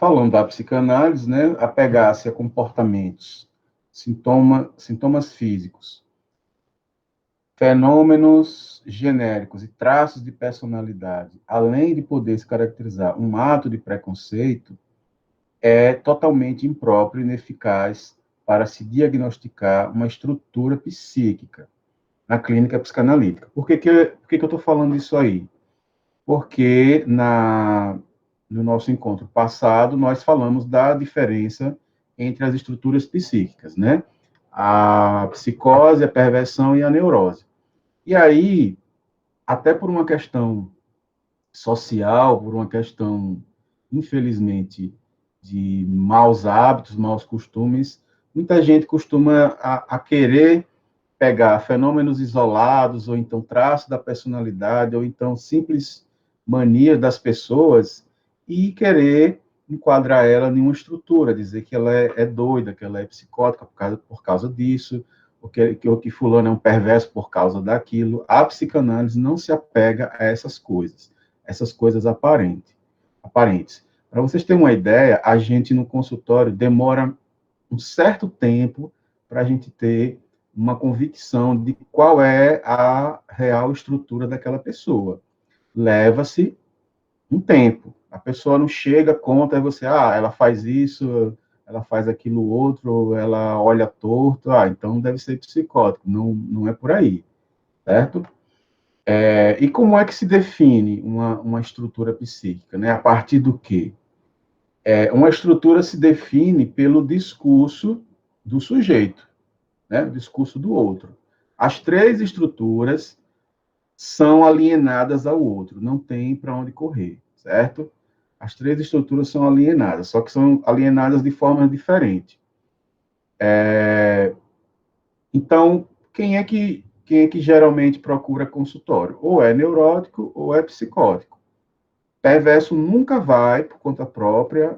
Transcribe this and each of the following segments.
falando da psicanálise, né, apegar-se a comportamentos, sintomas físicos, fenômenos genéricos e traços de personalidade, além de poder se caracterizar um ato de preconceito, é totalmente impróprio e ineficaz para se diagnosticar uma estrutura psíquica na clínica psicanalítica. Por que eu estou falando isso aí? Porque no nosso encontro passado, nós falamos da diferença entre as estruturas psíquicas, né? A psicose, a perversão e a neurose. E aí, até por uma questão social, por uma questão, infelizmente, de maus hábitos, maus costumes, muita gente costuma a querer pegar fenômenos isolados, ou então traços da personalidade, ou então simples manias das pessoas, e querer enquadrar ela em uma estrutura, dizer que ela é doida, que ela é psicótica por causa disso, ou que fulano é um perverso por causa daquilo. A psicanálise não se apega a essas coisas aparentes. Para vocês terem uma ideia, a gente no consultório demora um certo tempo para a gente ter uma convicção de qual é a real estrutura daquela pessoa. Leva-se um tempo. A pessoa não chega, conta, e você, ela faz isso, ela faz aquilo outro, ela olha torto, então deve ser psicótico. Não, não é por aí, certo? E como é que se define uma estrutura psíquica? Né? A partir do quê? Uma estrutura se define pelo discurso do sujeito, né? O discurso do outro. As três estruturas são alienadas ao outro, não tem para onde correr, certo? As três estruturas são alienadas, só que são alienadas de forma diferente. Então, quem é que geralmente procura consultório? Ou é neurótico ou é psicótico. Perverso nunca vai, por conta própria,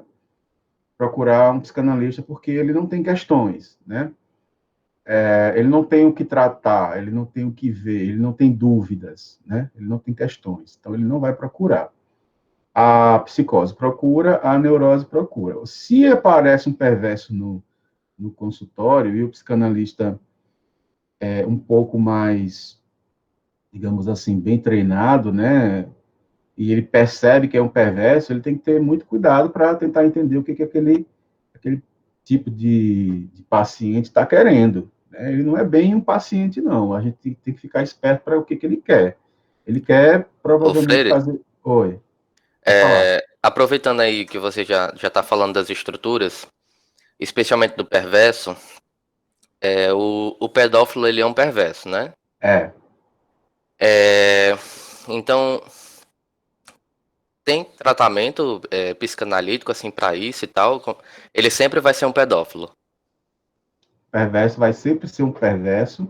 procurar um psicanalista porque ele não tem questões, né? Ele não tem o que tratar, ele não tem o que ver, ele não tem dúvidas, né? Ele não tem questões, então ele não vai procurar. A psicose procura, a neurose procura. Se aparece um perverso no consultório e o psicanalista é um pouco mais, digamos assim, bem treinado, né? E ele percebe que é um perverso, ele tem que ter muito cuidado para tentar entender o que aquele tipo de paciente está querendo. Né? Ele não é bem um paciente, não. A gente tem que ficar esperto para o que ele quer. Ele quer Ô, provavelmente Freire, fazer. Oi, pode falar. aproveitando aí que você já tá falando das estruturas, especialmente do perverso, o pedófilo ele é um perverso, né? É, É, então, tem tratamento psicanalítico assim para isso e tal? Ele sempre vai ser um pedófilo. perverso vai sempre ser um perverso,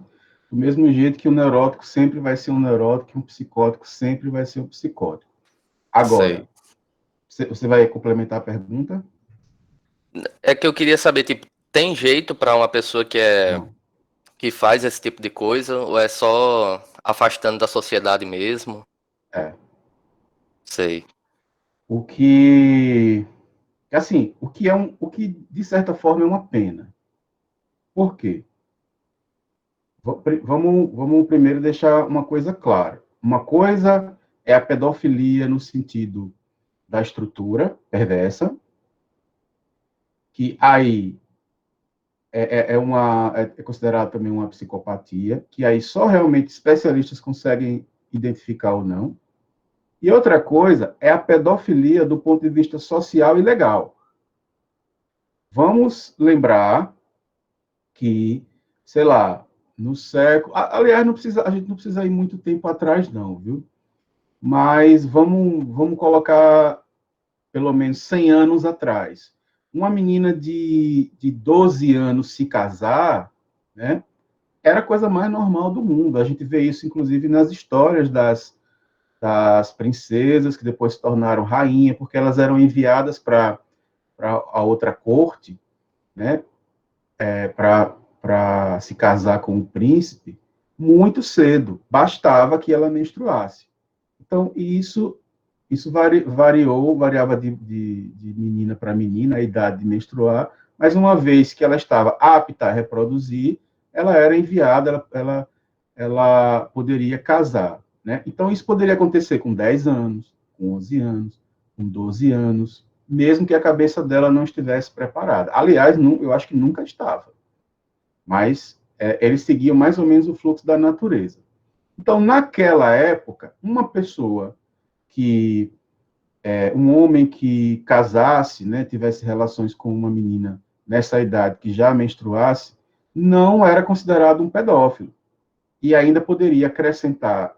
do mesmo jeito que o neurótico sempre vai ser um neurótico, que um psicótico sempre vai ser um psicótico. Sei. Agora, você vai complementar a pergunta? É que eu queria saber, tipo, tem jeito para uma pessoa Não. que faz esse tipo de coisa ou é só afastando da sociedade mesmo? É. Sei. O que, assim, o que de certa forma é uma pena. Por quê? Vamos primeiro deixar uma coisa clara. Uma coisa é a pedofilia no sentido da estrutura perversa, que aí é considerado também uma psicopatia, que aí só realmente especialistas conseguem identificar ou não. E outra coisa é a pedofilia do ponto de vista social e legal. Vamos lembrar que, sei lá, no século. Aliás, a gente não precisa ir muito tempo atrás, não, viu? Mas vamos colocar pelo menos 100 anos atrás. Uma menina de 12 anos se casar, né? Era a coisa mais normal do mundo. A gente vê isso, inclusive, nas histórias das princesas que depois se tornaram rainha, porque elas eram enviadas para a outra corte, né? Para se casar com o príncipe muito cedo. Bastava que ela menstruasse. Então, isso Isso variava de menina para menina, a idade de menstruar, mas uma vez que ela estava apta a reproduzir, ela era enviada, ela poderia casar. Né? Então, isso poderia acontecer com 10 anos, com 11 anos, com 12 anos, mesmo que a cabeça dela não estivesse preparada. Aliás, eu acho que nunca estava, mas eles seguiam mais ou menos o fluxo da natureza. Então, naquela época, uma pessoa que um homem que casasse, né, tivesse relações com uma menina nessa idade que já menstruasse, não era considerado um pedófilo. E ainda poderia acrescentar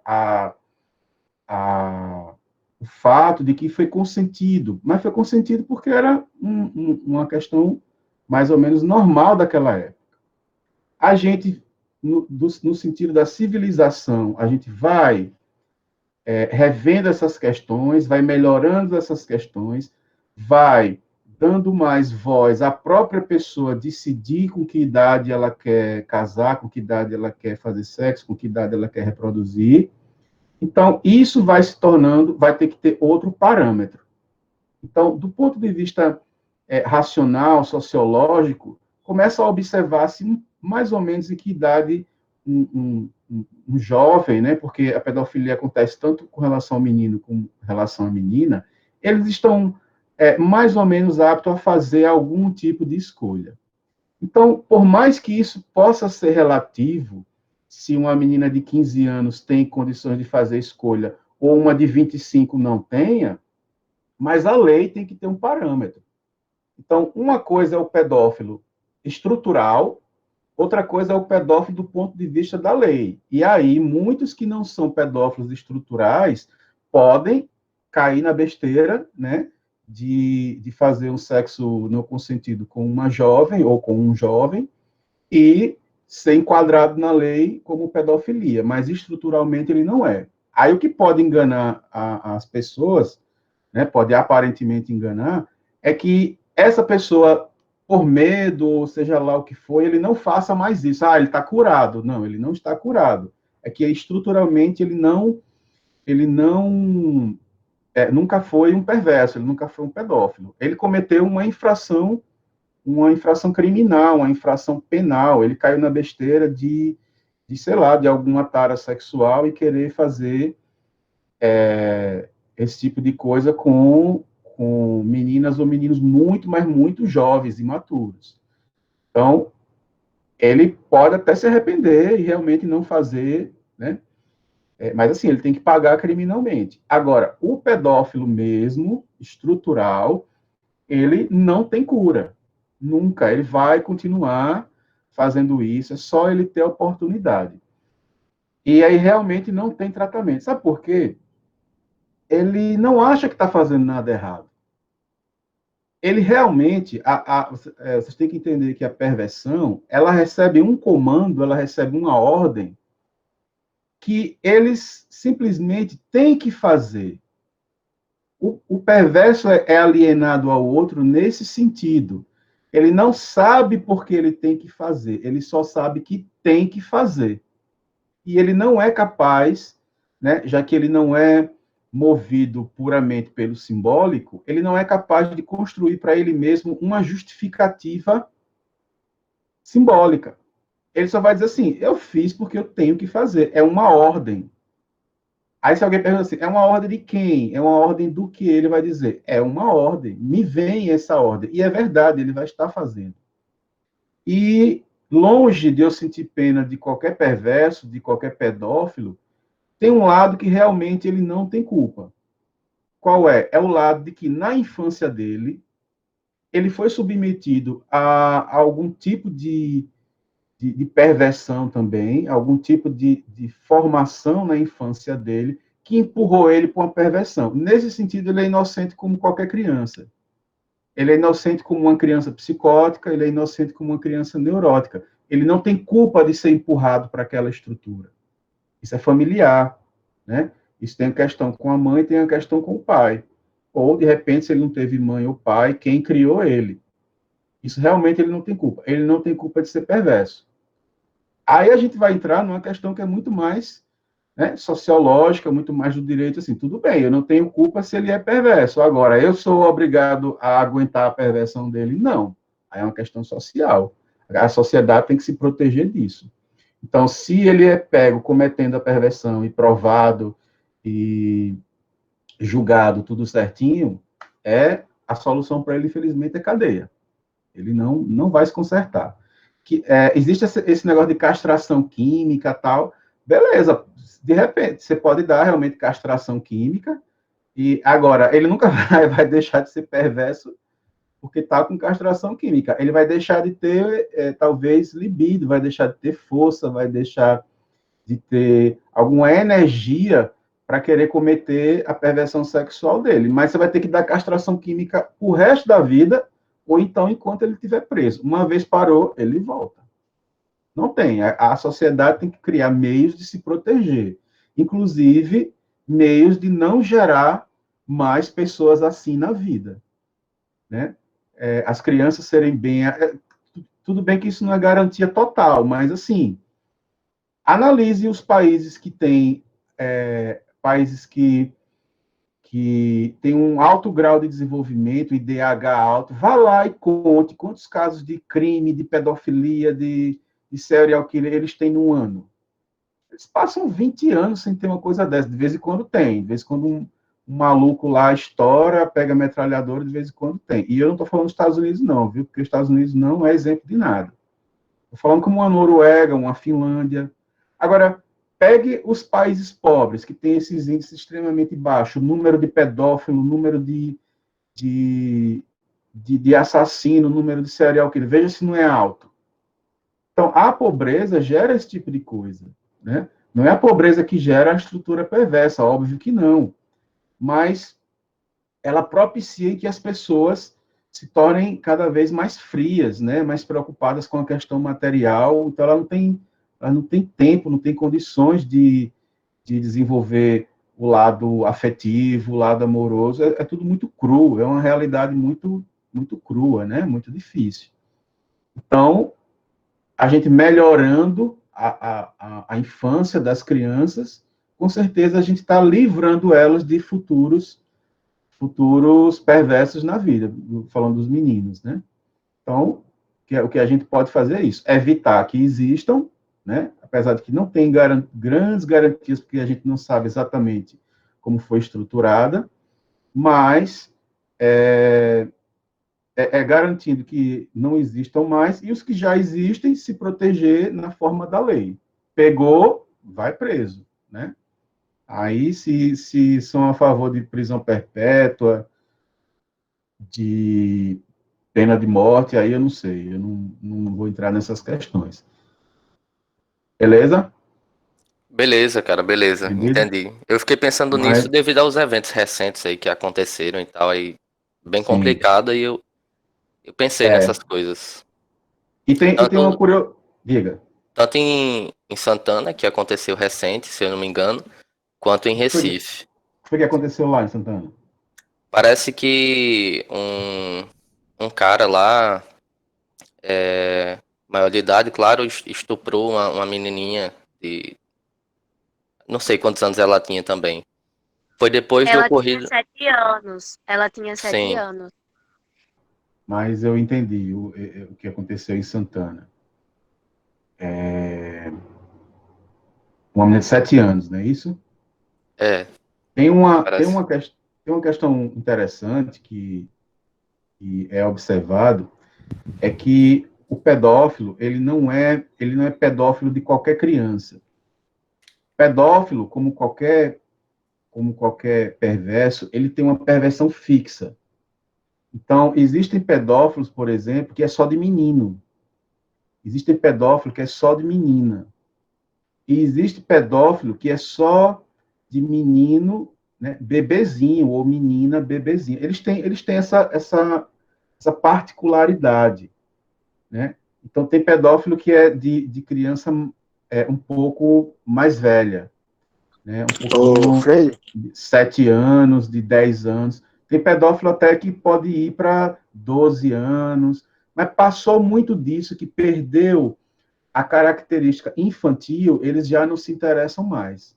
o fato de que foi consentido, mas foi consentido porque era uma questão mais ou menos normal daquela época. A gente, no sentido da civilização, a gente vai revendo essas questões, vai melhorando essas questões, vai dando mais voz à própria pessoa decidir com que idade ela quer casar, com que idade ela quer fazer sexo, com que idade ela quer reproduzir. Então, isso vai se tornando, vai ter que ter outro parâmetro. Então, do ponto de vista racional, sociológico, começa a observar-se mais ou menos em que idade um jovem, né, porque a pedofilia acontece tanto com relação ao menino como com relação à menina, eles estão mais ou menos aptos a fazer algum tipo de escolha. Então, por mais que isso possa ser relativo, se uma menina de 15 anos tem condições de fazer escolha ou uma de 25 não tenha, mas a lei tem que ter um parâmetro. Então, uma coisa é o pedófilo estrutural, outra coisa é o pedófilo do ponto de vista da lei. E aí, muitos que não são pedófilos estruturais podem cair na besteira, né, de fazer um sexo não consentido com uma jovem ou com um jovem e ser enquadrado na lei como pedofilia, mas estruturalmente ele não é. Aí o que pode enganar as pessoas, né, pode aparentemente enganar, é que essa pessoa, por medo, ou seja lá o que for, ele não faça mais isso. Ah, ele está curado. Não, ele não está curado. É que estruturalmente ele não nunca foi um perverso, ele nunca foi um pedófilo. Ele cometeu uma infração criminal, uma infração penal. Ele caiu na besteira sei lá, de alguma tara sexual e querer fazer esse tipo de coisa com meninas ou meninos muito, mas muito jovens, imaturos. Então, ele pode até se arrepender e realmente não fazer, né? Mas assim, ele tem que pagar criminalmente. Agora, o pedófilo mesmo, estrutural, ele não tem cura. Nunca. Ele vai continuar fazendo isso, é só ele ter oportunidade. E aí realmente não tem tratamento. Sabe por quê? Ele não acha que está fazendo nada errado. Ele realmente, vocês têm que entender que a perversão, ela recebe um comando, ela recebe uma ordem que eles simplesmente têm que fazer. O perverso é alienado ao outro nesse sentido. Ele não sabe por que ele tem que fazer, ele só sabe que tem que fazer. E ele não é capaz, né, já que ele não é movido puramente pelo simbólico, ele não é capaz de construir para ele mesmo uma justificativa simbólica. Ele só vai dizer assim: eu fiz porque eu tenho que fazer, é uma ordem. Aí se alguém pergunta assim, é uma ordem de quem? É uma ordem do que? Ele vai dizer, é uma ordem, me vem essa ordem. E é verdade, ele vai estar fazendo. E longe de eu sentir pena de qualquer perverso, de qualquer pedófilo, tem um lado que realmente ele não tem culpa. Qual é? É o lado de que na infância dele, ele foi submetido a algum tipo de perversão também, algum tipo de formação na infância dele, que empurrou ele para uma perversão. Nesse sentido, ele é inocente como qualquer criança. Ele é inocente como uma criança psicótica, ele é inocente como uma criança neurótica. Ele não tem culpa de ser empurrado para aquela estrutura. Isso é familiar, né? Isso tem a questão com a mãe, tem a questão com o pai. Ou, de repente, se ele não teve mãe ou pai, quem criou ele? Isso realmente ele não tem culpa. Ele não tem culpa de ser perverso. Aí a gente vai entrar numa questão que é muito mais, né, sociológica, muito mais do direito, assim, tudo bem, eu não tenho culpa se ele é perverso. Agora, eu sou obrigado a aguentar a perversão dele? Não. Aí é uma questão social. A sociedade tem que se proteger disso. Então, se ele é pego cometendo a perversão e provado e julgado tudo certinho, a solução para ele, infelizmente, é cadeia. Ele não vai se consertar. Existe esse negócio de castração química tal, beleza, de repente, você pode dar realmente castração química, e agora, ele nunca vai deixar de ser perverso porque está com castração química. Ele vai deixar de ter, talvez, libido, vai deixar de ter força, vai deixar de ter alguma energia para querer cometer a perversão sexual dele. Mas você vai ter que dar castração química o resto da vida, ou então enquanto ele estiver preso. Uma vez parou, ele volta. Não tem. A sociedade tem que criar meios de se proteger. Inclusive, meios de não gerar mais pessoas assim na vida. Né? As crianças serem bem... tudo bem que isso não é garantia total, mas, assim, analise os países que têm... países que tem um alto grau de desenvolvimento, IDH alto, vá lá e conte quantos casos de crime, de pedofilia, de serial killer eles têm no ano. Eles passam 20 anos sem ter uma coisa dessa. De vez em quando tem. De vez em quando um maluco lá estoura, pega metralhadora, de vez em quando tem. E eu não estou falando dos Estados Unidos, não, viu? Porque os Estados Unidos não é exemplo de nada. Estou falando como uma Noruega, uma Finlândia. Agora, pegue os países pobres, que têm esses índices extremamente baixos, o número de pedófilos, o número de assassino, o número de serial killer. Veja se não é alto. Então, a pobreza gera esse tipo de coisa. Né? Não é a pobreza que gera a estrutura perversa, óbvio que não. Mas ela propicia que as pessoas se tornem cada vez mais frias, né? Mais preocupadas com a questão material. Então, ela não tem tempo, não tem condições de desenvolver o lado afetivo, o lado amoroso. É tudo muito cru, é uma realidade muito, muito crua, né? Muito difícil. Então, a gente melhorando a infância das crianças, com certeza a gente está livrando elas de futuros perversos na vida, falando dos meninos, né? Então, o que a gente pode fazer é isso, evitar que existam, né? Apesar de que não tem grandes garantias, porque a gente não sabe exatamente como foi estruturada, mas garantindo que não existam mais, e os que já existem, se proteger na forma da lei. Pegou, vai preso, né? Aí, se são a favor de prisão perpétua, de pena de morte, aí eu não sei, eu não vou entrar nessas questões. Beleza? Beleza, cara, beleza, Beleza? entendi. Eu fiquei pensando nisso Mas, devido aos eventos recentes aí que aconteceram e tal, aí bem sim. complicado, e eu pensei É. nessas coisas. E tem uma Tanto, curiosidade. Diga. tanto em Santana, que aconteceu recente, se eu não me engano, quanto em O que foi, Recife. que foi que aconteceu lá em Santana? Parece que um cara lá, maior de idade, claro, estuprou uma menininha de... Não sei quantos anos ela tinha também. Foi depois do Ela tinha ocorrido... 7 anos. Ela tinha sete Sim, anos. Mas eu entendi o que aconteceu em Santana. Uma menina de 7 anos, não é isso? é, Tem uma, tem parece. uma, ques- tem uma questão interessante que é observado, é que o pedófilo, ele não é pedófilo de qualquer criança. Pedófilo, como qualquer perverso, ele tem uma perversão fixa. Então, existem pedófilos, por exemplo, que é só de menino. Existem pedófilos que é só de menina. E existe pedófilo que é só de menino, né, bebezinho, ou menina bebezinho. Eles têm essa particularidade, né? Então, tem pedófilo que é de criança um pouco mais velha, né? Um Ô, pouquinho Frei, de 7 anos, de 10 anos. Tem pedófilo até que pode ir para 12 anos, mas passou muito disso, que perdeu a característica infantil, eles já não se interessam mais.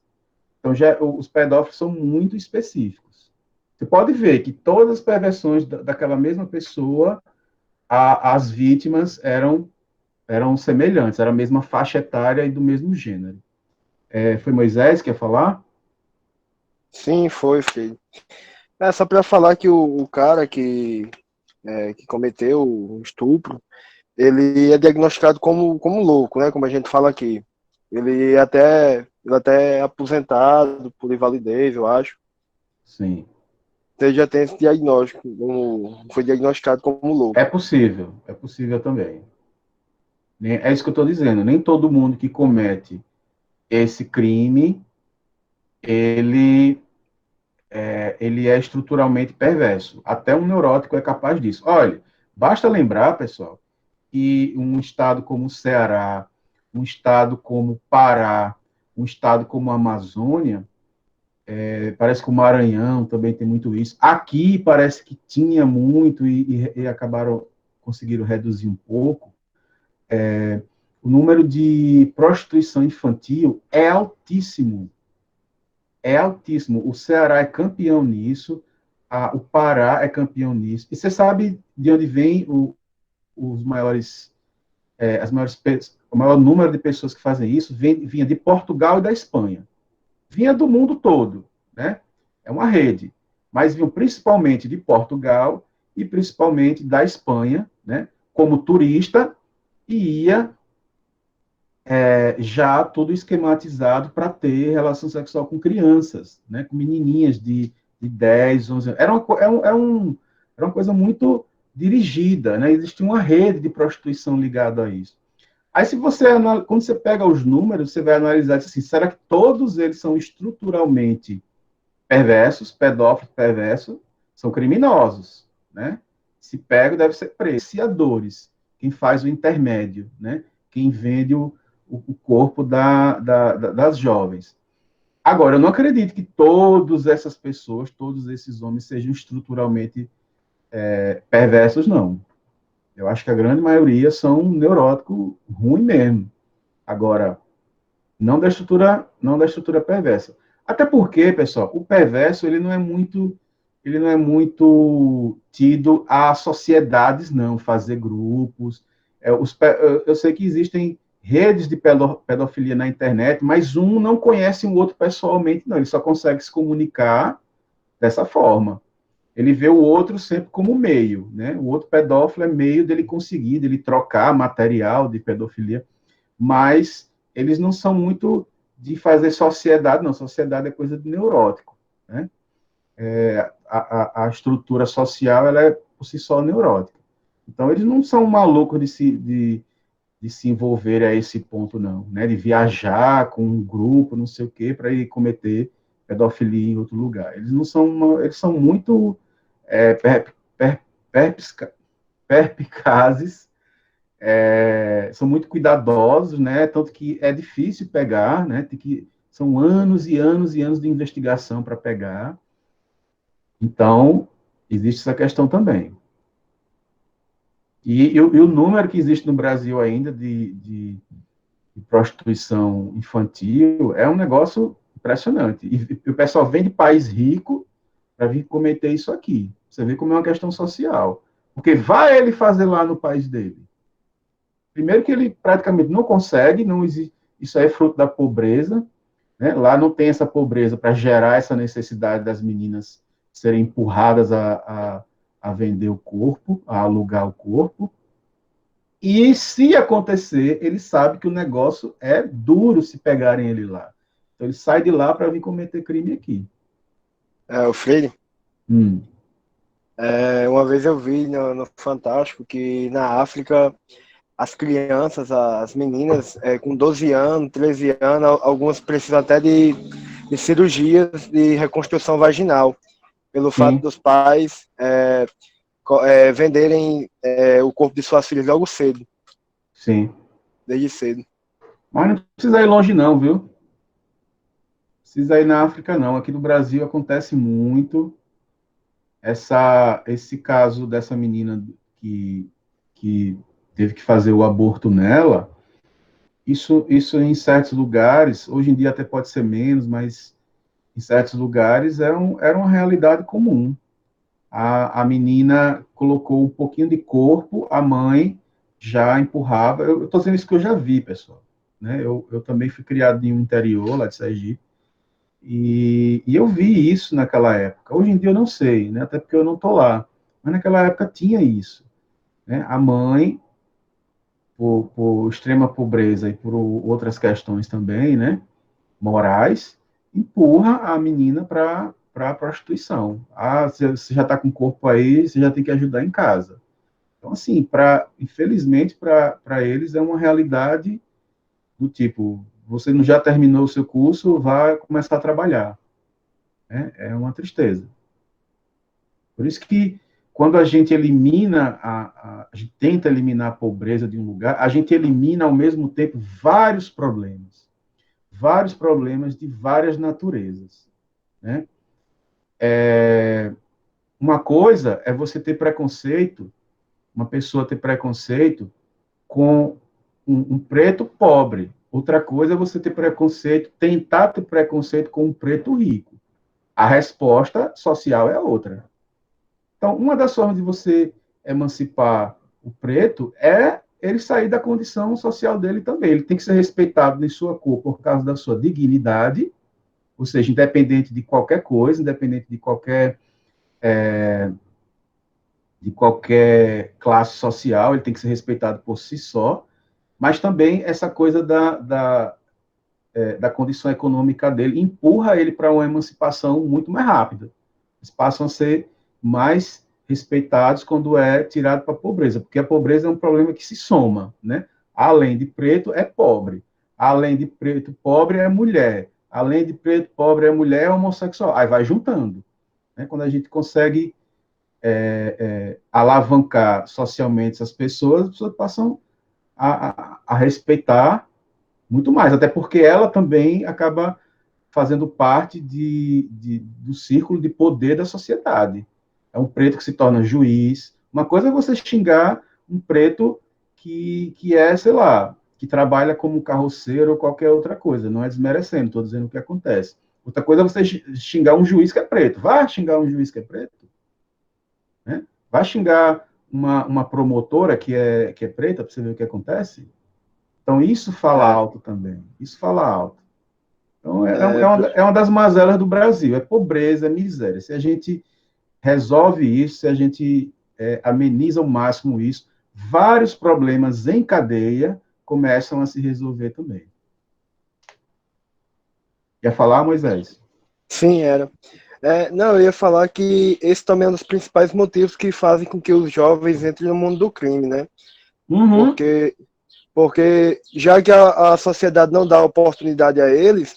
Então, os pedófilos são muito específicos. Você pode ver que todas as perversões daquela mesma pessoa, as vítimas eram semelhantes, era a mesma faixa etária e do mesmo gênero. Foi Moisés que ia falar? Sim, foi, filho. É só para falar que o cara que cometeu o estupro, ele é diagnosticado como louco, né? Como a gente fala aqui. Ele até é aposentado por invalidez, eu acho. Sim. Então ele já tem esse diagnóstico, foi diagnosticado como louco. É possível também. É isso que eu estou dizendo. Nem todo mundo que comete esse crime, ele é estruturalmente perverso. Até um neurótico é capaz disso. Olha, basta lembrar, pessoal, que um estado como o Ceará, um estado como o Pará, um estado como a Amazônia, parece que o Maranhão também tem muito isso. Aqui parece que tinha muito e conseguiram reduzir um pouco. O número de prostituição infantil é altíssimo. É altíssimo. O Ceará é campeão nisso, o Pará é campeão nisso. E você sabe de onde vem os maiores, o maior número de pessoas que fazem isso? Vinha de Portugal e da Espanha. Vinha do mundo todo, né? É uma rede. Mas vinham principalmente de Portugal e principalmente da Espanha, né? Como turista, e ia já tudo esquematizado para ter relação sexual com crianças, né, com menininhas de 10, 11 anos. Era uma coisa muito dirigida, né? Existia uma rede de prostituição ligada a isso. Aí, quando você pega os números, você vai analisar assim, será que todos eles são estruturalmente perversos, pedófilos perversos, são criminosos, né? Se pega, deve ser preso. Iniciadores, quem faz o intermédio, né? Quem vende o corpo das jovens. Agora, eu não acredito que todas essas pessoas, todos esses homens sejam estruturalmente perversos, não. Eu acho que a grande maioria são neurótico ruim mesmo. Agora, não da estrutura perversa. Até porque, pessoal, o perverso ele não é muito tido a sociedades, não, fazer grupos. Eu sei que existem redes de pedofilia na internet, mas um não conhece o outro pessoalmente, não. Ele só consegue se comunicar dessa forma. Ele vê o outro sempre como meio, né? O outro pedófilo é meio dele conseguir, dele trocar material de pedofilia, mas eles não são muito de fazer sociedade, não. Sociedade é coisa de neurótico, né? A estrutura social, ela é por si só neurótica. Então, eles não são malucos de se envolver a esse ponto, não, né? De viajar com um grupo, não sei o quê, para ir cometer pedofilia em outro lugar. Eles não são, eles são muito perspicazes, são muito cuidadosos, né? Tanto que é difícil pegar, né? São anos e anos e anos de investigação para pegar. Então, existe essa questão também. E o número que existe no Brasil ainda de prostituição infantil é um negócio impressionante. E o pessoal vem de país rico para vir cometer isso aqui. Você vê como é uma questão social. Porque vai ele fazer lá no país dele. Primeiro que ele praticamente não consegue, não existe, isso aí é fruto da pobreza, né? Lá não tem essa pobreza para gerar essa necessidade das meninas serem empurradas a vender o corpo, a alugar o corpo. E se acontecer, ele sabe que o negócio é duro se pegarem ele lá. Então ele sai de lá para vir cometer crime aqui. O Freire, Hum. uma vez eu vi no Fantástico que na África as crianças, as meninas com 12 anos, 13 anos, algumas precisam até de cirurgias de reconstrução vaginal, pelo fato dos pais venderem o corpo de suas filhas logo cedo. Sim. Desde cedo. Mas não precisa ir longe não, viu? Precisa ir na África não. Aqui no Brasil acontece muito esse caso dessa menina que teve que fazer o aborto nela. Isso em certos lugares, hoje em dia até pode ser menos, mas certos lugares era uma realidade comum. A menina colocou um pouquinho de corpo, a mãe já empurrava. Eu estou dizendo isso que eu já vi, pessoal. Né? Eu também fui criado em um interior, lá de Sergipe, e eu vi isso naquela época. Hoje em dia eu não sei, né? Até porque eu não estou lá. Mas naquela época tinha isso. Né? A mãe, por extrema pobreza e por outras questões também, né? Morais, empurra a menina para a prostituição. Ah, você já está com o corpo aí, você já tem que ajudar em casa. Então, assim, infelizmente, para eles é uma realidade do tipo, você não já terminou o seu curso, vai começar a trabalhar. Né? É uma tristeza. Por isso que, quando a gente elimina, a gente tenta eliminar a pobreza de um lugar, a gente elimina, ao mesmo tempo, vários problemas de várias naturezas. Né? Uma coisa é você ter preconceito, uma pessoa ter preconceito com um preto pobre. Outra coisa é você ter preconceito, tentar ter preconceito com um preto rico. A resposta social é outra. Então, uma das formas de você emancipar o preto é ele sair da condição social dele também. Ele tem que ser respeitado em sua cor por causa da sua dignidade, ou seja, independente de qualquer coisa, independente de qualquer classe social, ele tem que ser respeitado por si só, mas também essa coisa da condição econômica dele empurra ele para uma emancipação muito mais rápida. Eles passam a ser mais respeitados quando é tirado para a pobreza, porque a pobreza é um problema que se soma, né? Além de preto, é pobre. Além de preto, pobre é mulher. Além de preto, pobre é mulher, é homossexual. Aí vai juntando. Né? Quando a gente consegue alavancar socialmente essas pessoas passam a respeitar muito mais, até porque ela também acaba fazendo parte do círculo de poder da sociedade. É um preto que se torna juiz. Uma coisa é você xingar um preto que é, sei lá, que trabalha como carroceiro ou qualquer outra coisa, não é desmerecendo, estou dizendo o que acontece. Outra coisa é você xingar um juiz que é preto. Vá xingar um juiz que é preto. Né? Vai xingar uma promotora que é preta para você ver o que acontece? Então, isso fala alto também. Isso fala alto. Então, é uma das mazelas do Brasil. É pobreza, é miséria. Se a gente resolve isso, se a gente ameniza ao máximo isso, vários problemas em cadeia começam a se resolver também. Quer falar, Moisés? Sim, era. Não, eu ia falar que esse também é um dos principais motivos que fazem com que os jovens entrem no mundo do crime, né? Uhum. Porque já que a sociedade não dá oportunidade a eles,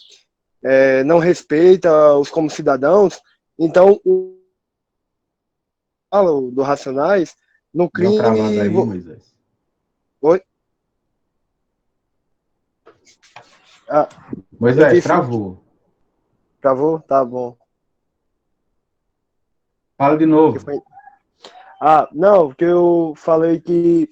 não respeita-os como cidadãos, então do Racionais, no Dá uma travada crime... aí, Moisés. Oi? Moisés, travou. Travou? Tá bom. Fala de novo. Não, porque eu falei que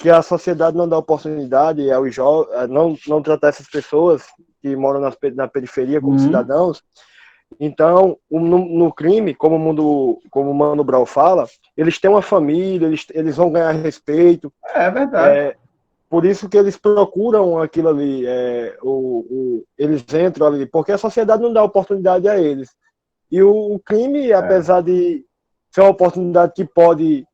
a sociedade não dá oportunidade aos jovens, não tratar essas pessoas que moram na periferia como cidadãos. Então, no crime, como o Mano Brown fala, eles têm uma família, eles vão ganhar respeito. É verdade. Por isso que eles procuram aquilo ali, eles entram ali, porque a sociedade não dá oportunidade a eles. E o crime, apesar de ser uma oportunidade que pode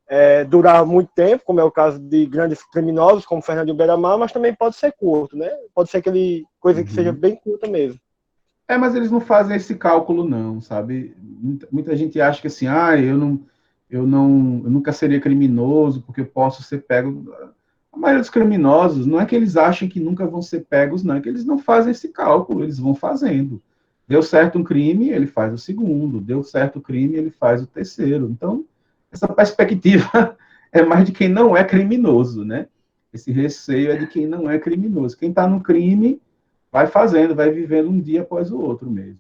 durar muito tempo, como é o caso de grandes criminosos, como Fernandinho Beiramar, mas também pode ser curto, né? Pode ser aquele coisa que seja bem curta mesmo. Mas eles não fazem esse cálculo, não, sabe? Muita gente acha que assim, eu nunca seria criminoso porque eu posso ser pego. A maioria dos criminosos não é que eles acham que nunca vão ser pegos, não, é que eles não fazem esse cálculo, eles vão fazendo. Deu certo um crime, ele faz o segundo. Deu certo o crime, ele faz o terceiro. Então, essa perspectiva é mais de quem não é criminoso, né? Esse receio é de quem não é criminoso. Quem está no crime vai fazendo, vai vivendo um dia após o outro mesmo.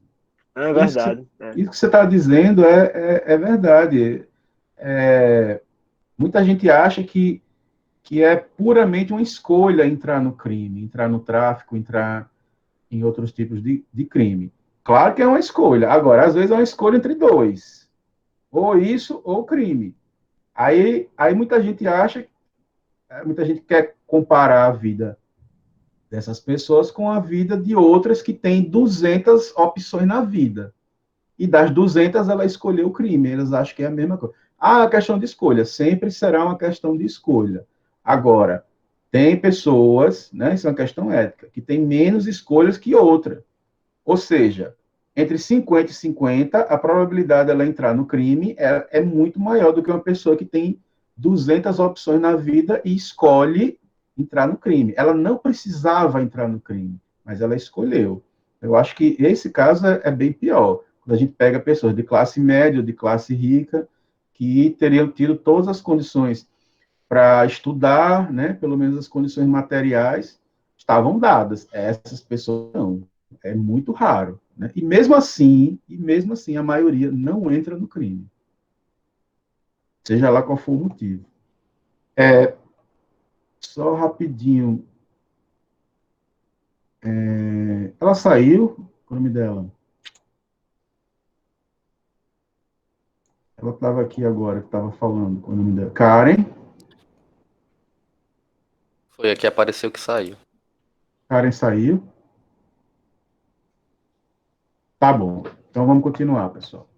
É verdade. Isso que você está dizendo é verdade. Muita gente acha que é puramente uma escolha entrar no crime, entrar no tráfico, entrar em outros tipos de crime. Claro que é uma escolha. Agora, às vezes é uma escolha entre dois. Ou isso, ou crime. Aí muita gente quer comparar a vida dessas pessoas com a vida de outras que têm 200 opções na vida. E das 200, ela escolheu o crime. Eles acham que é a mesma coisa. Ah, a questão de escolha. Sempre será uma questão de escolha. Agora, tem pessoas, né, isso é uma questão ética, que tem menos escolhas que outra. Ou seja, entre 50 e 50, a probabilidade dela entrar no crime é muito maior do que uma pessoa que tem 200 opções na vida e escolhe entrar no crime. Ela não precisava entrar no crime, mas ela escolheu. Eu acho que esse caso é bem pior. Quando a gente pega pessoas de classe média ou de classe rica que teriam tido todas as condições para estudar, né, pelo menos as condições materiais estavam dadas. Essas pessoas não. É muito raro. Né? E mesmo assim, a maioria não entra no crime. Seja lá qual for o motivo. Só rapidinho. Ela saiu, o nome dela? Ela estava aqui agora, que estava falando com o nome dela. Karen. Foi aqui, apareceu que saiu. Karen saiu. Tá bom. Então vamos continuar, pessoal.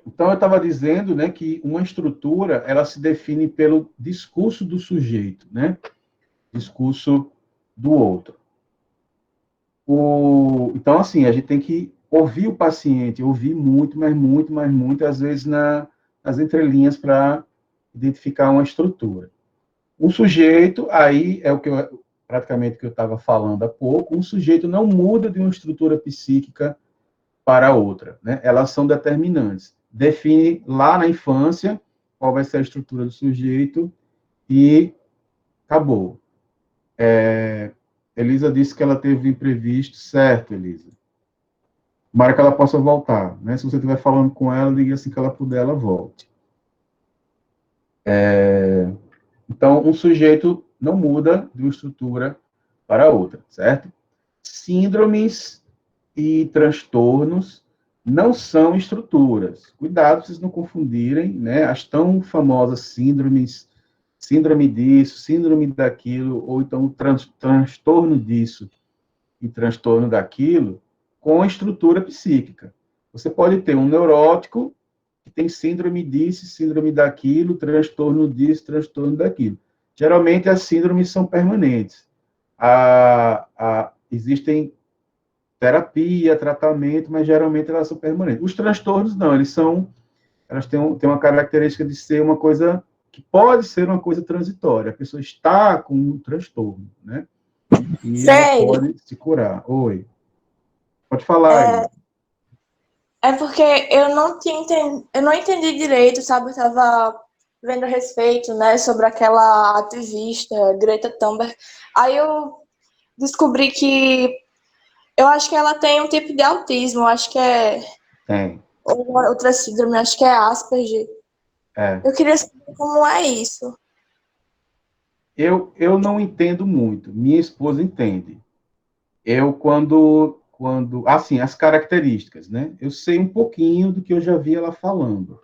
Então eu estava dizendo, né, que uma estrutura ela se define pelo discurso do sujeito, né? Discurso do outro. Então, assim, a gente tem que ouvir o paciente, ouvir muito, mas muito, às vezes nas entrelinhas para identificar uma estrutura. Um sujeito, aí é o que praticamente que eu estava falando há pouco, um sujeito não muda de uma estrutura psíquica para outra, né? Elas são determinantes. Define lá na infância qual vai ser a estrutura do sujeito e acabou. Elisa disse que ela teve imprevisto, certo, Elisa? Tomara que ela possa voltar, né? Se você estiver falando com ela, diga assim que ela puder, ela volte. Então, um sujeito não muda de uma estrutura para outra, certo? Síndromes e transtornos não são estruturas. Cuidado para vocês não confundirem, né? As tão famosas síndromes, síndrome disso, síndrome daquilo, ou então transtorno disso e transtorno daquilo, com a estrutura psíquica. Você pode ter um neurótico que tem síndrome disso, síndrome daquilo, transtorno disso, transtorno daquilo. Geralmente as síndromes são permanentes. Existem terapia, tratamento, mas geralmente elas são permanentes. Os transtornos não, elas têm uma característica de ser uma coisa que pode ser uma coisa transitória. A pessoa está com um transtorno, né? E ela pode se curar. Oi. Pode falar. É porque eu não entendi direito, sabe? Eu estava vendo a respeito, né, sobre aquela ativista, Greta Thunberg. Aí eu descobri que eu acho que ela tem um tipo de autismo, acho que é... Tem. Outra síndrome, acho que é Asperger. Eu queria saber como é isso. Eu não entendo muito. Minha esposa entende. Quando assim, as características, né? Eu sei um pouquinho do que eu já vi ela falando.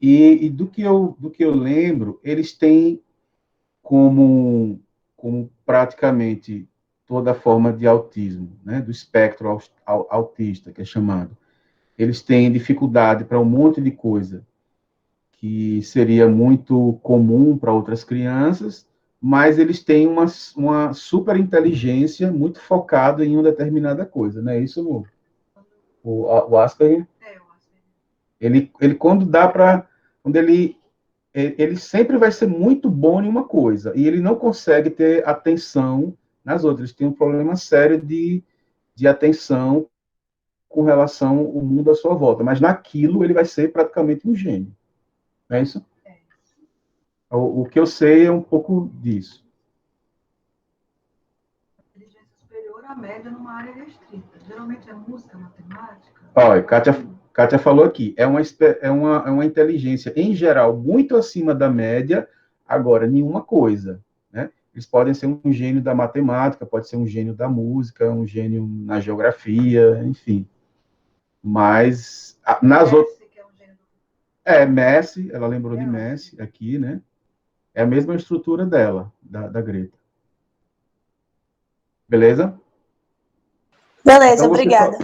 E do que eu lembro, eles têm como praticamente toda forma de autismo, né? Do espectro autista, que é chamado. Eles têm dificuldade para um monte de coisa que seria muito comum para outras crianças, mas eles têm uma super inteligência muito focada em uma determinada coisa, não é isso, amor? O Asperger? Ele quando dá para... Quando ele sempre vai ser muito bom em uma coisa, e ele não consegue ter atenção nas outras. Ele tem um problema sério de atenção com relação ao mundo à sua volta, mas naquilo ele vai ser praticamente um gênio. Não é isso? O que eu sei é um pouco disso. Inteligência superior à média numa área restrita. Geralmente é música, matemática. Olha, Kátia falou aqui, é uma inteligência, em geral, muito acima da média, agora, nenhuma coisa. Né? Eles podem ser um gênio da matemática, pode ser um gênio da música, um gênio na geografia, enfim. Mas nas outras... Messi, que é um gênio do... Messi, ela lembrou de Messi aqui, né? É a mesma estrutura dela, da Greta. Beleza? Beleza, Então, obrigada.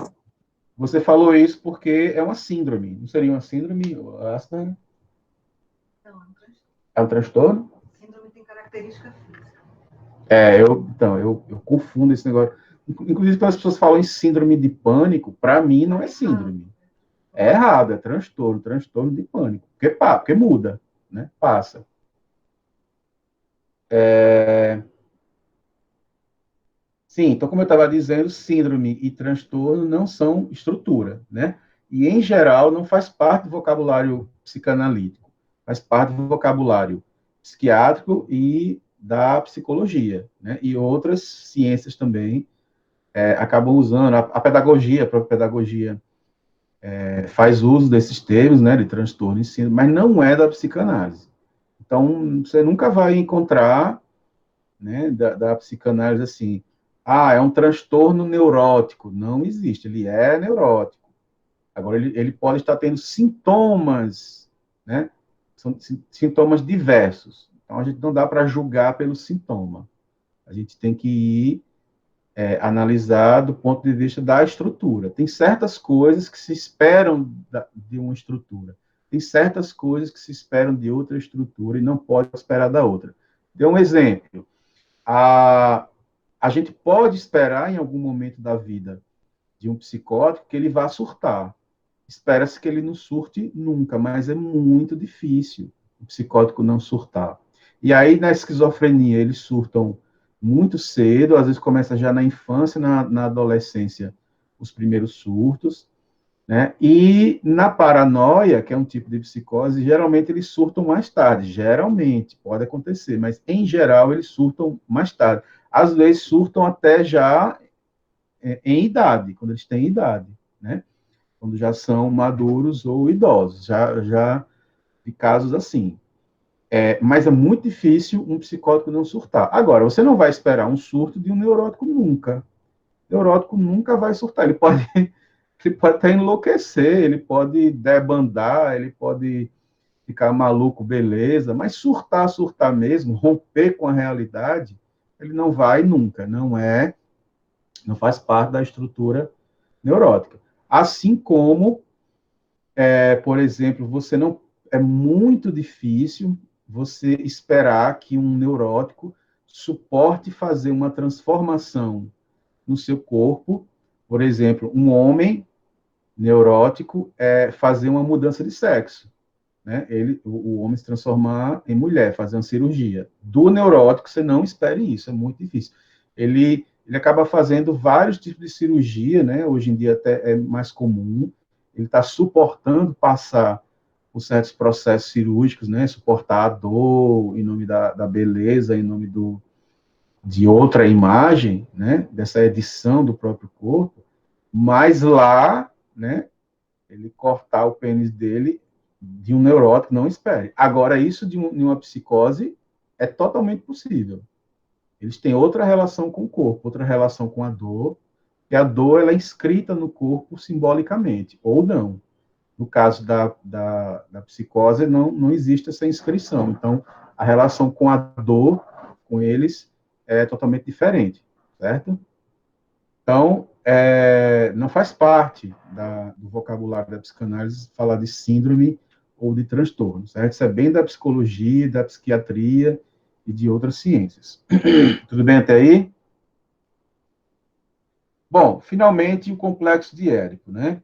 Você falou isso porque é uma síndrome. Não seria uma síndrome, Asper? Não, é um transtorno. É um transtorno? Síndrome tem característica física. Eu confundo esse negócio. Inclusive, quando as pessoas falam em síndrome de pânico, para mim não é síndrome. É errado, é transtorno de pânico. Porque muda, né? Passa. Sim, então, como eu estava dizendo, síndrome e transtorno não são estrutura, né? E, em geral, não faz parte do vocabulário psicanalítico, faz parte do vocabulário psiquiátrico e da psicologia, né? E outras ciências também acabam usando, a pedagogia, a própria pedagogia faz uso desses termos, né, de transtorno e síndrome, mas não é da psicanálise. Então, você nunca vai encontrar, né, da psicanálise assim, é um transtorno neurótico. Não existe, ele é neurótico. Agora, ele pode estar tendo sintomas, né? São sintomas diversos. Então, a gente não dá para julgar pelo sintoma. A gente tem que ir analisar do ponto de vista da estrutura. Tem certas coisas que se esperam de uma estrutura. Tem certas coisas que se esperam de outra estrutura e não pode esperar da outra. Dê um exemplo. A gente pode esperar, em algum momento da vida de um psicótico, que ele vá surtar. Espera-se que ele não surte nunca, mas é muito difícil o psicótico não surtar. E aí, na esquizofrenia, eles surtam muito cedo, às vezes começa já na infância, na adolescência, os primeiros surtos, né? E na paranoia, que é um tipo de psicose, geralmente eles surtam mais tarde. Geralmente, pode acontecer, mas em geral eles surtam mais tarde. Às vezes surtam até já em idade, quando eles têm idade, né? Quando já são maduros ou idosos, já de casos assim. Mas é muito difícil um psicótico não surtar. Agora, você não vai esperar um surto de um neurótico nunca. O neurótico nunca vai surtar. Ele pode até enlouquecer, ele pode debandar, ele pode ficar maluco, beleza, mas surtar mesmo, romper com a realidade, ele não vai nunca. Não faz parte da estrutura neurótica. Assim como, por exemplo, é muito difícil você esperar que um neurótico suporte fazer uma transformação no seu corpo, por exemplo, um homem neurótico fazer uma mudança de sexo, né? O homem se transformar em mulher, fazer uma cirurgia. Do neurótico, você não espere isso, é muito difícil. Ele acaba fazendo vários tipos de cirurgia, né? Hoje em dia até é mais comum. Ele está suportando passar por certos processos cirúrgicos, né? Suportar a dor em nome da beleza, em nome de outra imagem, né? Dessa edição do próprio corpo. Mas lá, né? Ele cortar o pênis dele de um neurótico, não espere. Agora, isso de uma psicose é totalmente possível. Eles têm outra relação com o corpo, outra relação com a dor, e a dor ela é inscrita no corpo simbolicamente, ou não. No caso da psicose, não existe essa inscrição. Então, a relação com a dor, com eles, é totalmente diferente, certo? Então, não faz parte do vocabulário da psicanálise falar de síndrome ou de transtorno, certo? Isso é bem da psicologia, da psiquiatria e de outras ciências. Tudo bem até aí? Bom, finalmente, o complexo de Édipo, né?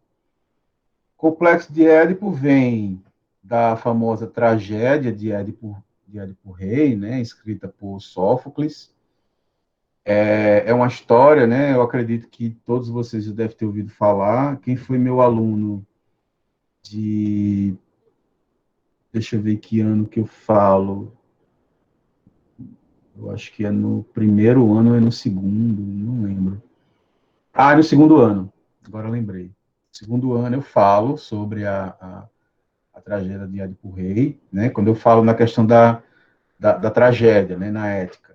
O complexo de Édipo vem da famosa tragédia de Édipo Rei, né? Escrita por Sófocles. É uma história, né? Eu acredito que todos vocês já devem ter ouvido falar. Quem foi meu aluno de... Deixa eu ver que ano que eu falo. Eu acho que é no primeiro ano ou é no segundo, não lembro. No segundo ano. Agora eu lembrei. No segundo ano eu falo sobre a tragédia de Édipo Rei, né? Quando eu falo na questão da tragédia, né? Na ética.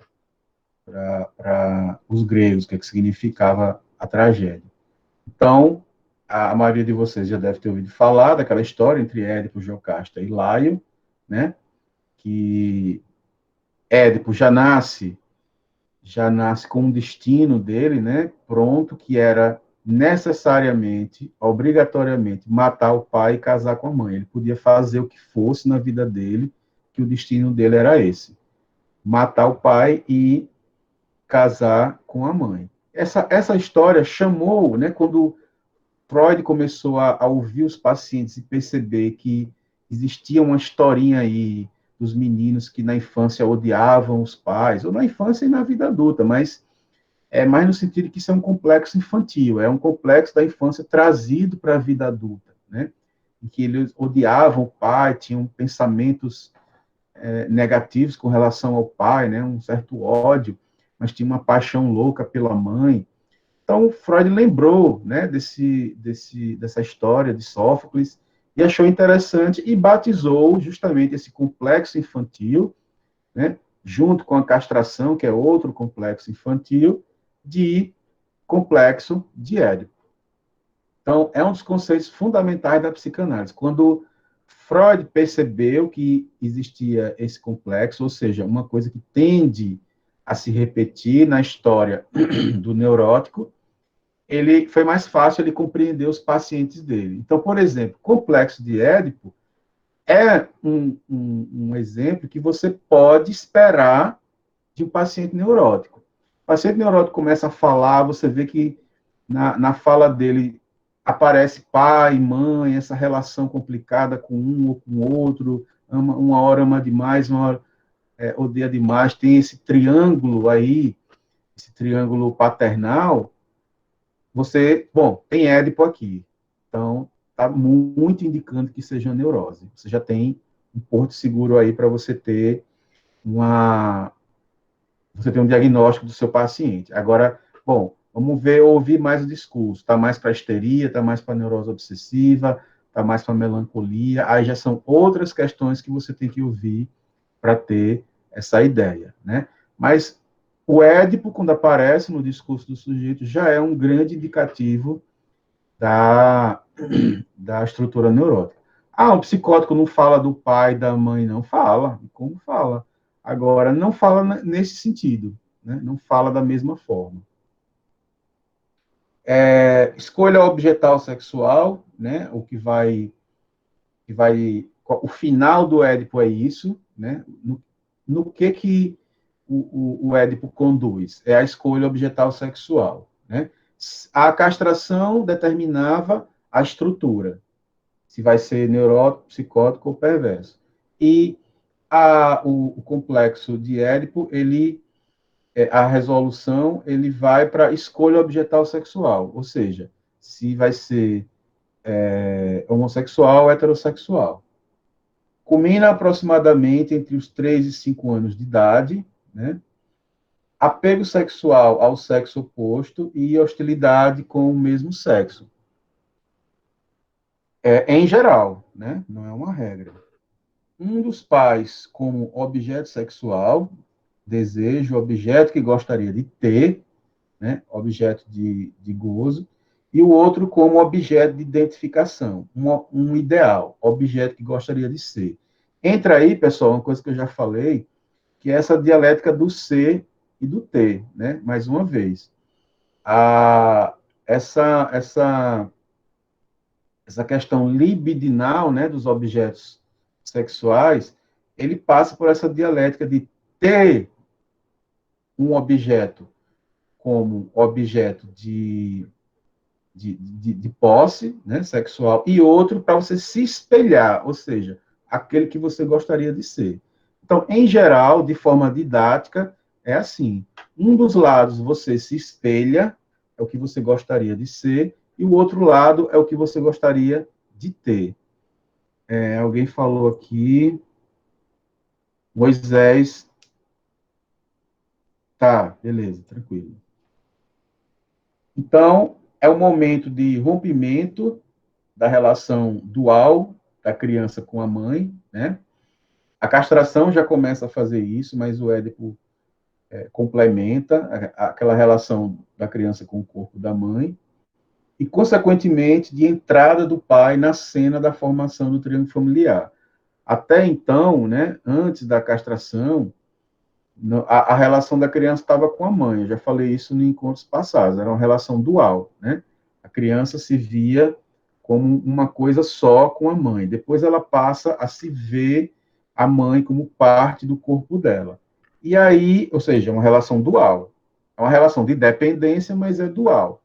para os gregos, o que significava a tragédia. Então, a maioria de vocês já deve ter ouvido falar daquela história entre Édipo, Jocasta e Laio, né? Que Édipo já nasce com um destino dele, né? Pronto, que era necessariamente, obrigatoriamente, matar o pai e casar com a mãe. Ele podia fazer o que fosse na vida dele, que o destino dele era esse: matar o pai e casar com a mãe. Essa história chamou, né, quando Freud começou a ouvir os pacientes e perceber que existia uma historinha aí dos meninos que na infância odiavam os pais, ou na infância e na vida adulta, mas é mais no sentido de que isso é um complexo infantil, é um complexo da infância trazido para a vida adulta, né? Em que eles odiavam o pai, tinham pensamentos negativos com relação ao pai, né? Um certo ódio, mas tinha uma paixão louca pela mãe. Então, Freud lembrou, né, dessa história de Sófocles e achou interessante e batizou justamente esse complexo infantil, né, junto com a castração, que é outro complexo infantil, de complexo de Édipo. Então, é um dos conceitos fundamentais da psicanálise. Quando Freud percebeu que existia esse complexo, ou seja, uma coisa que tende a se repetir na história do neurótico, foi mais fácil ele compreender os pacientes dele. Então, por exemplo, complexo de Édipo é um exemplo que você pode esperar de um paciente neurótico. O paciente neurótico começa a falar, você vê que na fala dele aparece pai, mãe, essa relação complicada com um ou com o outro, uma hora ama demais, uma hora odeia demais, tem esse triângulo aí, esse triângulo paternal. Tem Édipo aqui, então está muito indicando que seja neurose. Você já tem um porto seguro aí para você ter um diagnóstico do seu paciente. Agora, vamos ouvir mais o discurso. Está mais para histeria, está mais para neurose obsessiva, está mais para melancolia. Aí já são outras questões que você tem que ouvir para ter essa ideia, né? Mas o Édipo, quando aparece no discurso do sujeito, já é um grande indicativo da estrutura neurótica. Um psicótico não fala do pai, da mãe, não fala. Como fala? Agora, não fala nesse sentido, né? Não fala da mesma forma. Escolha objetal sexual, né? O final do Édipo é isso, né? No que o Édipo conduz? É a escolha objetal sexual, né? A castração determinava a estrutura, se vai ser neurótico, psicótico ou perverso. E o complexo de Édipo, a resolução, ele vai para a escolha objetal sexual, ou seja, se vai ser homossexual ou heterossexual. Culmina aproximadamente entre os 3 e 5 anos de idade, né? Apego sexual ao sexo oposto e hostilidade com o mesmo sexo. Em geral, né? Não é uma regra. Um dos pais como objeto sexual, desejo, objeto que gostaria de ter, né? Objeto de gozo, e o outro como objeto de identificação, um ideal, objeto que gostaria de ser. Entra aí, pessoal, uma coisa que eu já falei, que é essa dialética do ser e do ter, né? Mais uma vez. Essa questão libidinal, né, dos objetos sexuais, ele passa por essa dialética de ter um objeto como objeto de posse, né, sexual, e outro para você se espelhar, ou seja, aquele que você gostaria de ser. Então, em geral, de forma didática, é assim: um dos lados você se espelha, é o que você gostaria de ser, e o outro lado é o que você gostaria de ter. Alguém falou aqui, Moisés. Tá, beleza, tranquilo. Então, é o momento de rompimento da relação dual da criança com a mãe, né? A castração já começa a fazer isso, mas o Édipo complementa aquela relação da criança com o corpo da mãe, e, consequentemente, de entrada do pai na cena da formação do triângulo familiar. Até então, né, antes da castração, a relação da criança estava com a mãe. Eu já falei isso em encontros passados, era uma relação dual, né? A criança se via como uma coisa só com a mãe. Depois ela passa a se ver a mãe como parte do corpo dela. E aí, ou seja, é uma relação dual. É uma relação de dependência, mas é dual.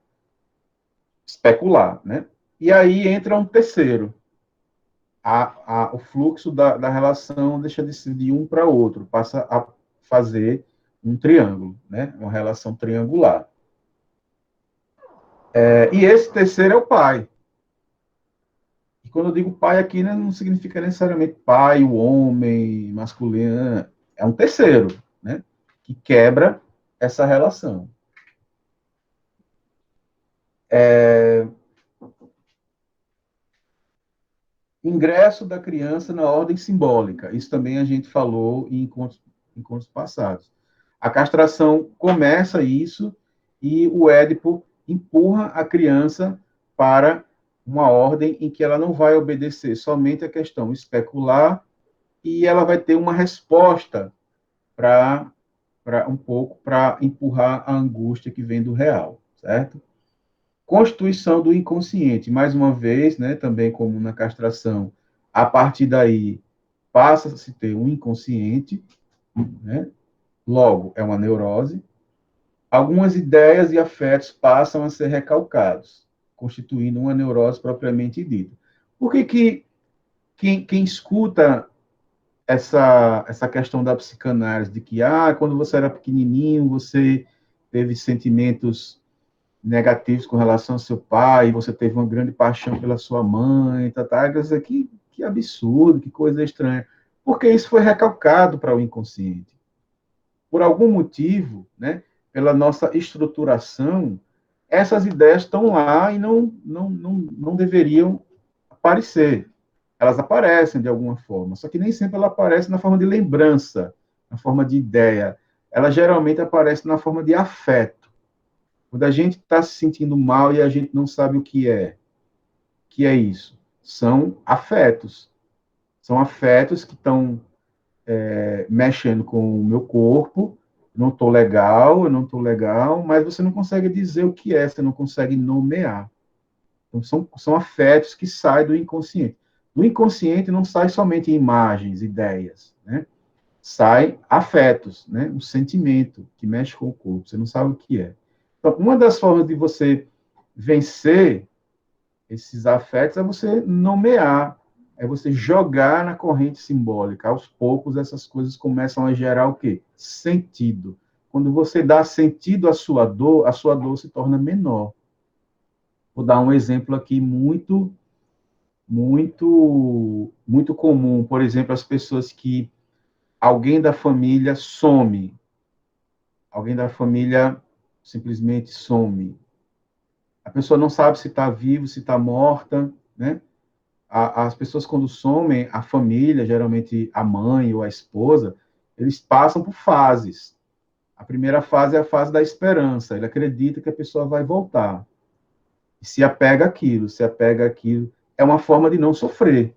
Especular, né? E aí entra um terceiro. O fluxo da relação deixa de ser de um para outro, passa a fazer um triângulo, né? Uma relação triangular. E esse terceiro é o pai. E quando eu digo pai aqui, né, não significa necessariamente pai, o homem masculino, é um terceiro, né? Que quebra essa relação. Ingresso da criança na ordem simbólica. Isso também a gente falou em encontros passados. A castração começa isso e o Édipo empurra a criança para uma ordem em que ela não vai obedecer somente a questão especular e ela vai ter uma resposta para empurrar a angústia que vem do real, certo? Constituição do inconsciente, mais uma vez, né, também como na castração, a partir daí passa a se ter um inconsciente, né? Logo, é uma neurose. Algumas ideias e afetos passam a ser recalcados, constituindo uma neurose propriamente dita. Por que quem escuta essa questão da psicanálise, de que quando você era pequenininho, você teve sentimentos negativos com relação ao seu pai, você teve uma grande paixão pela sua mãe, que absurdo, que coisa estranha. Porque isso foi recalcado para o inconsciente. Por algum motivo, né, pela nossa estruturação, essas ideias estão lá e não deveriam aparecer. Elas aparecem de alguma forma, só que nem sempre ela aparece na forma de lembrança, na forma de ideia. Ela geralmente aparece na forma de afeto. Quando a gente está se sentindo mal e a gente não sabe o que é isso? São afetos. São afetos que estão mexendo com o meu corpo. Eu não estou legal, mas você não consegue dizer o que é, você não consegue nomear. Então, são afetos que saem do inconsciente. Do inconsciente não sai somente imagens, ideias, né? Sai afetos, né? Um sentimento que mexe com o corpo, você não sabe o que é. Então, uma das formas de você vencer esses afetos é você nomear, é você jogar na corrente simbólica. Aos poucos, essas coisas começam a gerar o quê? Sentido. Quando você dá sentido à sua dor se torna menor. Vou dar um exemplo aqui muito comum. Por exemplo, as pessoas que alguém da família some. Alguém da família simplesmente some. A pessoa não sabe se está vivo, se está morta, né? As pessoas, quando somem, a família, geralmente a mãe ou a esposa, eles passam por fases. A primeira fase é a fase da esperança. Ele acredita que a pessoa vai voltar. E se apega àquilo. É uma forma de não sofrer.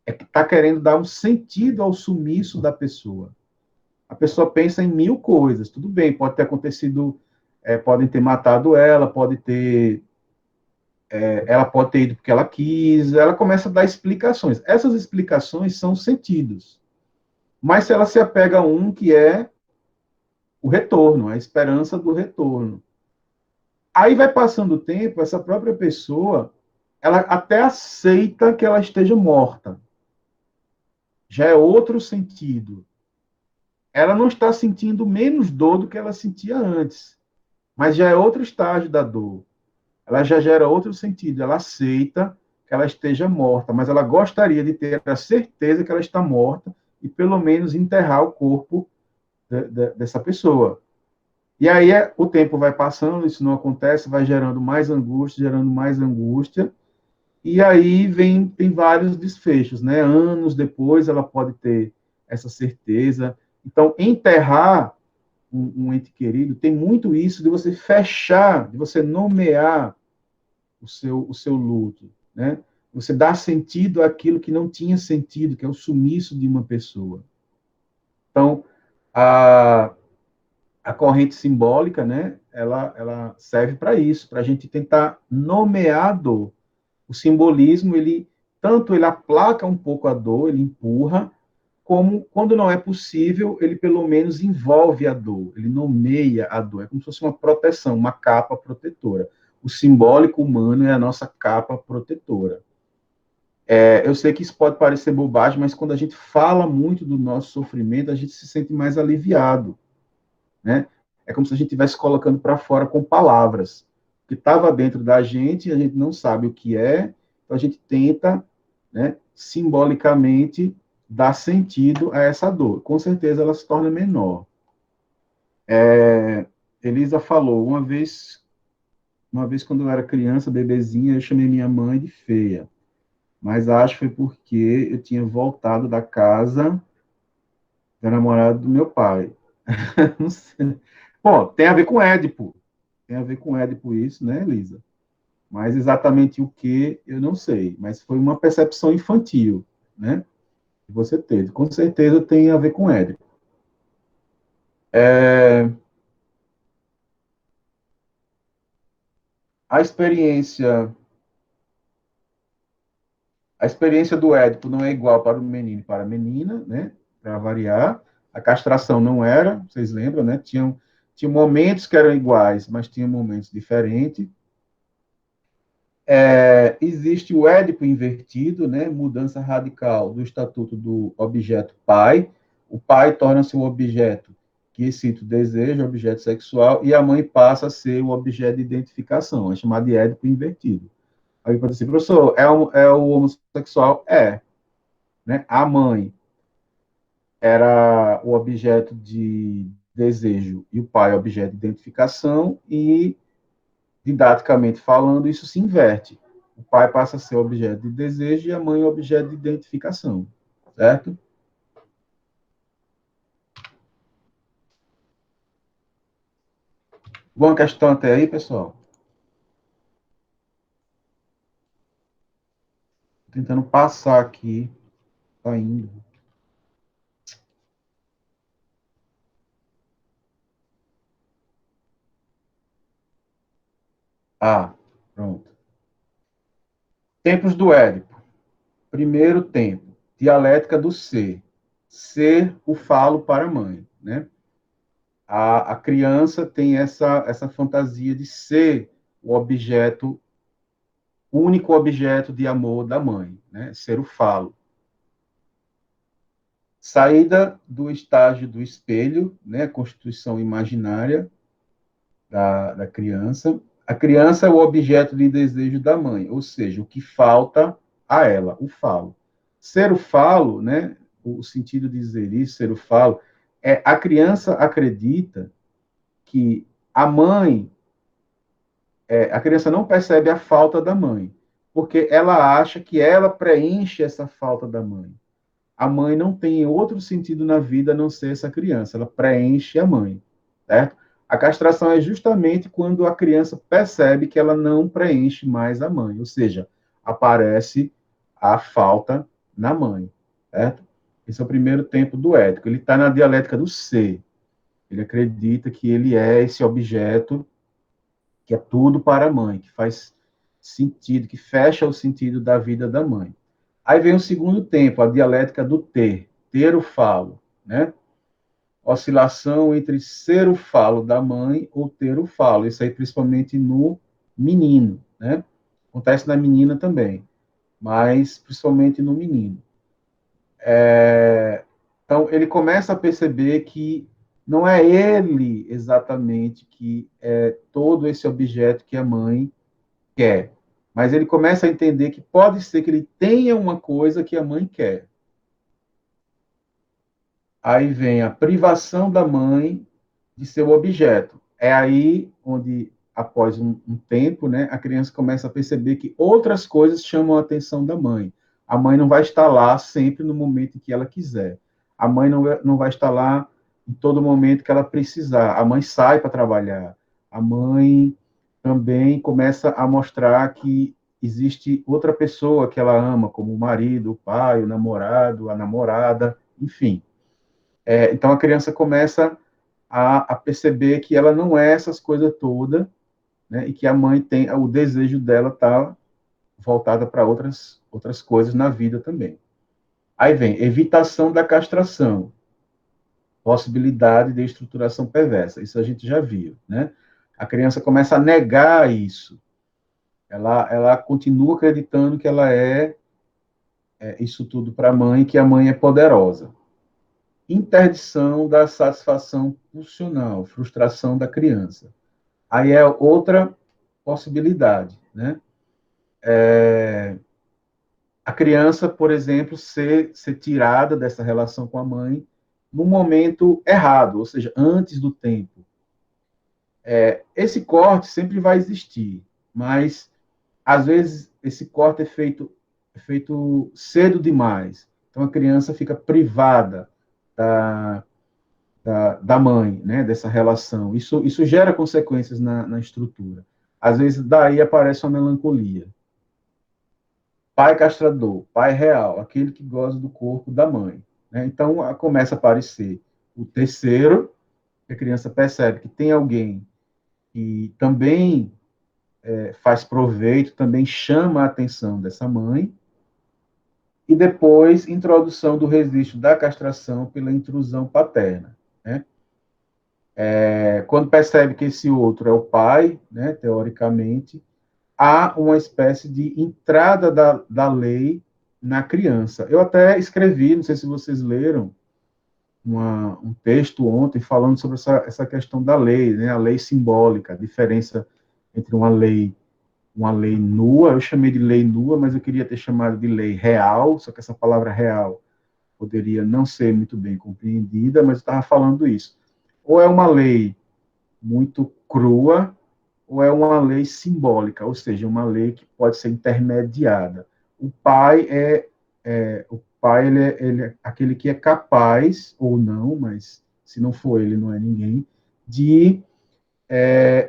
É que está querendo dar um sentido ao sumiço da pessoa. A pessoa pensa em 1000 coisas. Tudo bem, pode ter acontecido, podem ter matado ela, ela pode ter ido porque ela quis, ela começa a dar explicações. Essas explicações são sentidos. Mas se ela se apega a um que é o retorno, a esperança do retorno. Aí vai passando o tempo, essa própria pessoa, ela até aceita que ela esteja morta. Já é outro sentido. Ela não está sentindo menos dor do que ela sentia antes, mas já é outro estágio da dor. Ela já gera outro sentido. Ela aceita que ela esteja morta, mas ela gostaria de ter a certeza que ela está morta e pelo menos enterrar o corpo dessa pessoa. E aí o tempo vai passando, isso não acontece, vai gerando mais angústia, e aí tem vários desfechos, né? Anos depois ela pode ter essa certeza. Então, enterrar um ente querido, tem muito isso de você fechar, de você nomear o seu luto, né? Você dá sentido àquilo que não tinha sentido, que é o sumiço de uma pessoa. Então, a corrente simbólica, né, ela serve para isso, para a gente tentar nomear a dor. O simbolismo, tanto ele aplaca um pouco a dor, ele empurra, como, quando não é possível, ele pelo menos envolve a dor, ele nomeia a dor. É como se fosse uma proteção, uma capa protetora. O simbólico humano é a nossa capa protetora. Eu sei que isso pode parecer bobagem, mas quando a gente fala muito do nosso sofrimento, a gente se sente mais aliviado, né? É como se a gente estivesse colocando para fora com palavras. O que estava dentro da gente, a gente não sabe o que é, então a gente tenta, né, simbolicamente dar sentido a essa dor. Com certeza ela se torna menor. Elisa falou, uma vez quando eu era criança, bebezinha, eu chamei minha mãe de feia. Mas acho que foi porque eu tinha voltado da casa da namorada do meu pai. Não sei. Bom, tem a ver com Édipo. Tem a ver com Édipo isso, né, Elisa? Mas exatamente o que, eu não sei. Mas foi uma percepção infantil, né? Que você teve. Com certeza tem a ver com Édipo. A experiência do Édipo não é igual para o menino e para a menina, né? Para variar. A castração não era, vocês lembram, né? Tinha momentos que eram iguais, mas tinha momentos diferentes. Existe o Édipo invertido, né? Mudança radical do estatuto do objeto pai. O pai torna-se o objeto que excita o desejo, o objeto sexual, e a mãe passa a ser o objeto de identificação, é chamado de Édipo invertido. Aí pode dizer, professor, é o homossexual? Né? A mãe era o objeto de desejo e o pai é objeto de identificação, e, didaticamente falando, isso se inverte. O pai passa a ser objeto de desejo e a mãe objeto de identificação, certo? Alguma questão até aí, pessoal? Tô tentando passar aqui, tá indo. Pronto. Tempos do Édipo. Primeiro tempo, dialética do ser. Ser o falo para a mãe, né? A criança tem essa fantasia de ser o objeto, o único objeto de amor da mãe, né? Ser o falo. Saída do estágio do espelho, né? A constituição imaginária da criança. A criança é o objeto de desejo da mãe, ou seja, o que falta a ela, o falo. Ser o falo, né? O sentido de dizer isso, ser o falo, a criança acredita que a mãe, a criança não percebe a falta da mãe, porque ela acha que ela preenche essa falta da mãe. A mãe não tem outro sentido na vida a não ser essa criança, ela preenche a mãe, certo? A castração é justamente quando a criança percebe que ela não preenche mais a mãe, ou seja, aparece a falta na mãe, certo? Esse é o primeiro tempo do Édipo. Ele está na dialética do ser. Ele acredita que ele é esse objeto que é tudo para a mãe, que faz sentido, que fecha o sentido da vida da mãe. Aí vem o segundo tempo, a dialética do ter o falo, né? Oscilação entre ser o falo da mãe ou ter o falo. Isso aí principalmente no menino, né? Acontece na menina também, mas principalmente no menino. Então, ele começa a perceber que não é ele exatamente que é todo esse objeto que a mãe quer, mas ele começa a entender que pode ser que ele tenha uma coisa que a mãe quer. Aí vem a privação da mãe de seu objeto. É aí onde, após um tempo, né, a criança começa a perceber que outras coisas chamam a atenção da mãe. A mãe não vai estar lá sempre no momento em que ela quiser. A mãe não vai estar lá em todo momento que ela precisar. A mãe sai para trabalhar. A mãe também começa a mostrar que existe outra pessoa que ela ama, como o marido, o pai, o namorado, a namorada, enfim. Então a criança começa a perceber que ela não é essas coisas todas, né, e que a mãe tem o desejo dela tá voltada para outras coisas na vida também. Aí vem evitação da castração, possibilidade de estruturação perversa. Isso a gente já viu, né? A criança começa a negar isso. Ela continua acreditando que ela é isso tudo para a mãe, que a mãe é poderosa. Interdição da satisfação pulsional, frustração da criança. Aí é outra possibilidade, né? A criança, por exemplo, ser tirada dessa relação com a mãe no momento errado, ou seja, antes do tempo. Esse corte sempre vai existir, mas às vezes esse corte é feito cedo demais. Então a criança fica privada da mãe, né, dessa relação. Isso gera consequências na estrutura. Às vezes daí aparece uma melancolia. Pai castrador, pai real, aquele que goza do corpo da mãe, né? Então começa a aparecer o terceiro, que a criança percebe que tem alguém que também faz proveito, também chama a atenção dessa mãe, e depois introdução do registro da castração pela intrusão paterna, né? Quando percebe que esse outro é o pai, né, teoricamente, há uma espécie de entrada da lei na criança. Eu até escrevi, não sei se vocês leram, um texto ontem falando sobre essa questão da lei, né, a lei simbólica, a diferença entre uma lei nua, eu chamei de lei nua, mas eu queria ter chamado de lei real, só que essa palavra real poderia não ser muito bem compreendida, mas eu estava falando isso. Ou é uma lei muito crua, ou é uma lei simbólica, ou seja, uma lei que pode ser intermediada. O pai ele é aquele que é capaz, ou não, mas se não for ele, não é ninguém, de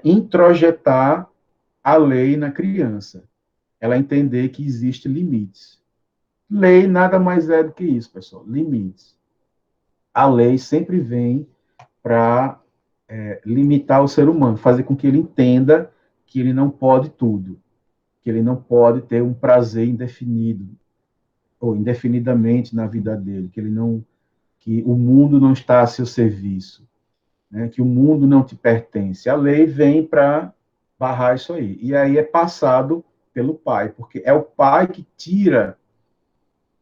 introjetar a lei na criança. Ela entender que existe limites. Lei nada mais é do que isso, pessoal, limites. A lei sempre vem para limitar o ser humano, fazer com que ele entenda que ele não pode tudo, que ele não pode ter um prazer indefinido ou indefinidamente na vida dele, que o mundo não está a seu serviço, né? Que o mundo não te pertence. A lei vem para barrar isso aí. E aí é passado pelo pai, porque é o pai que tira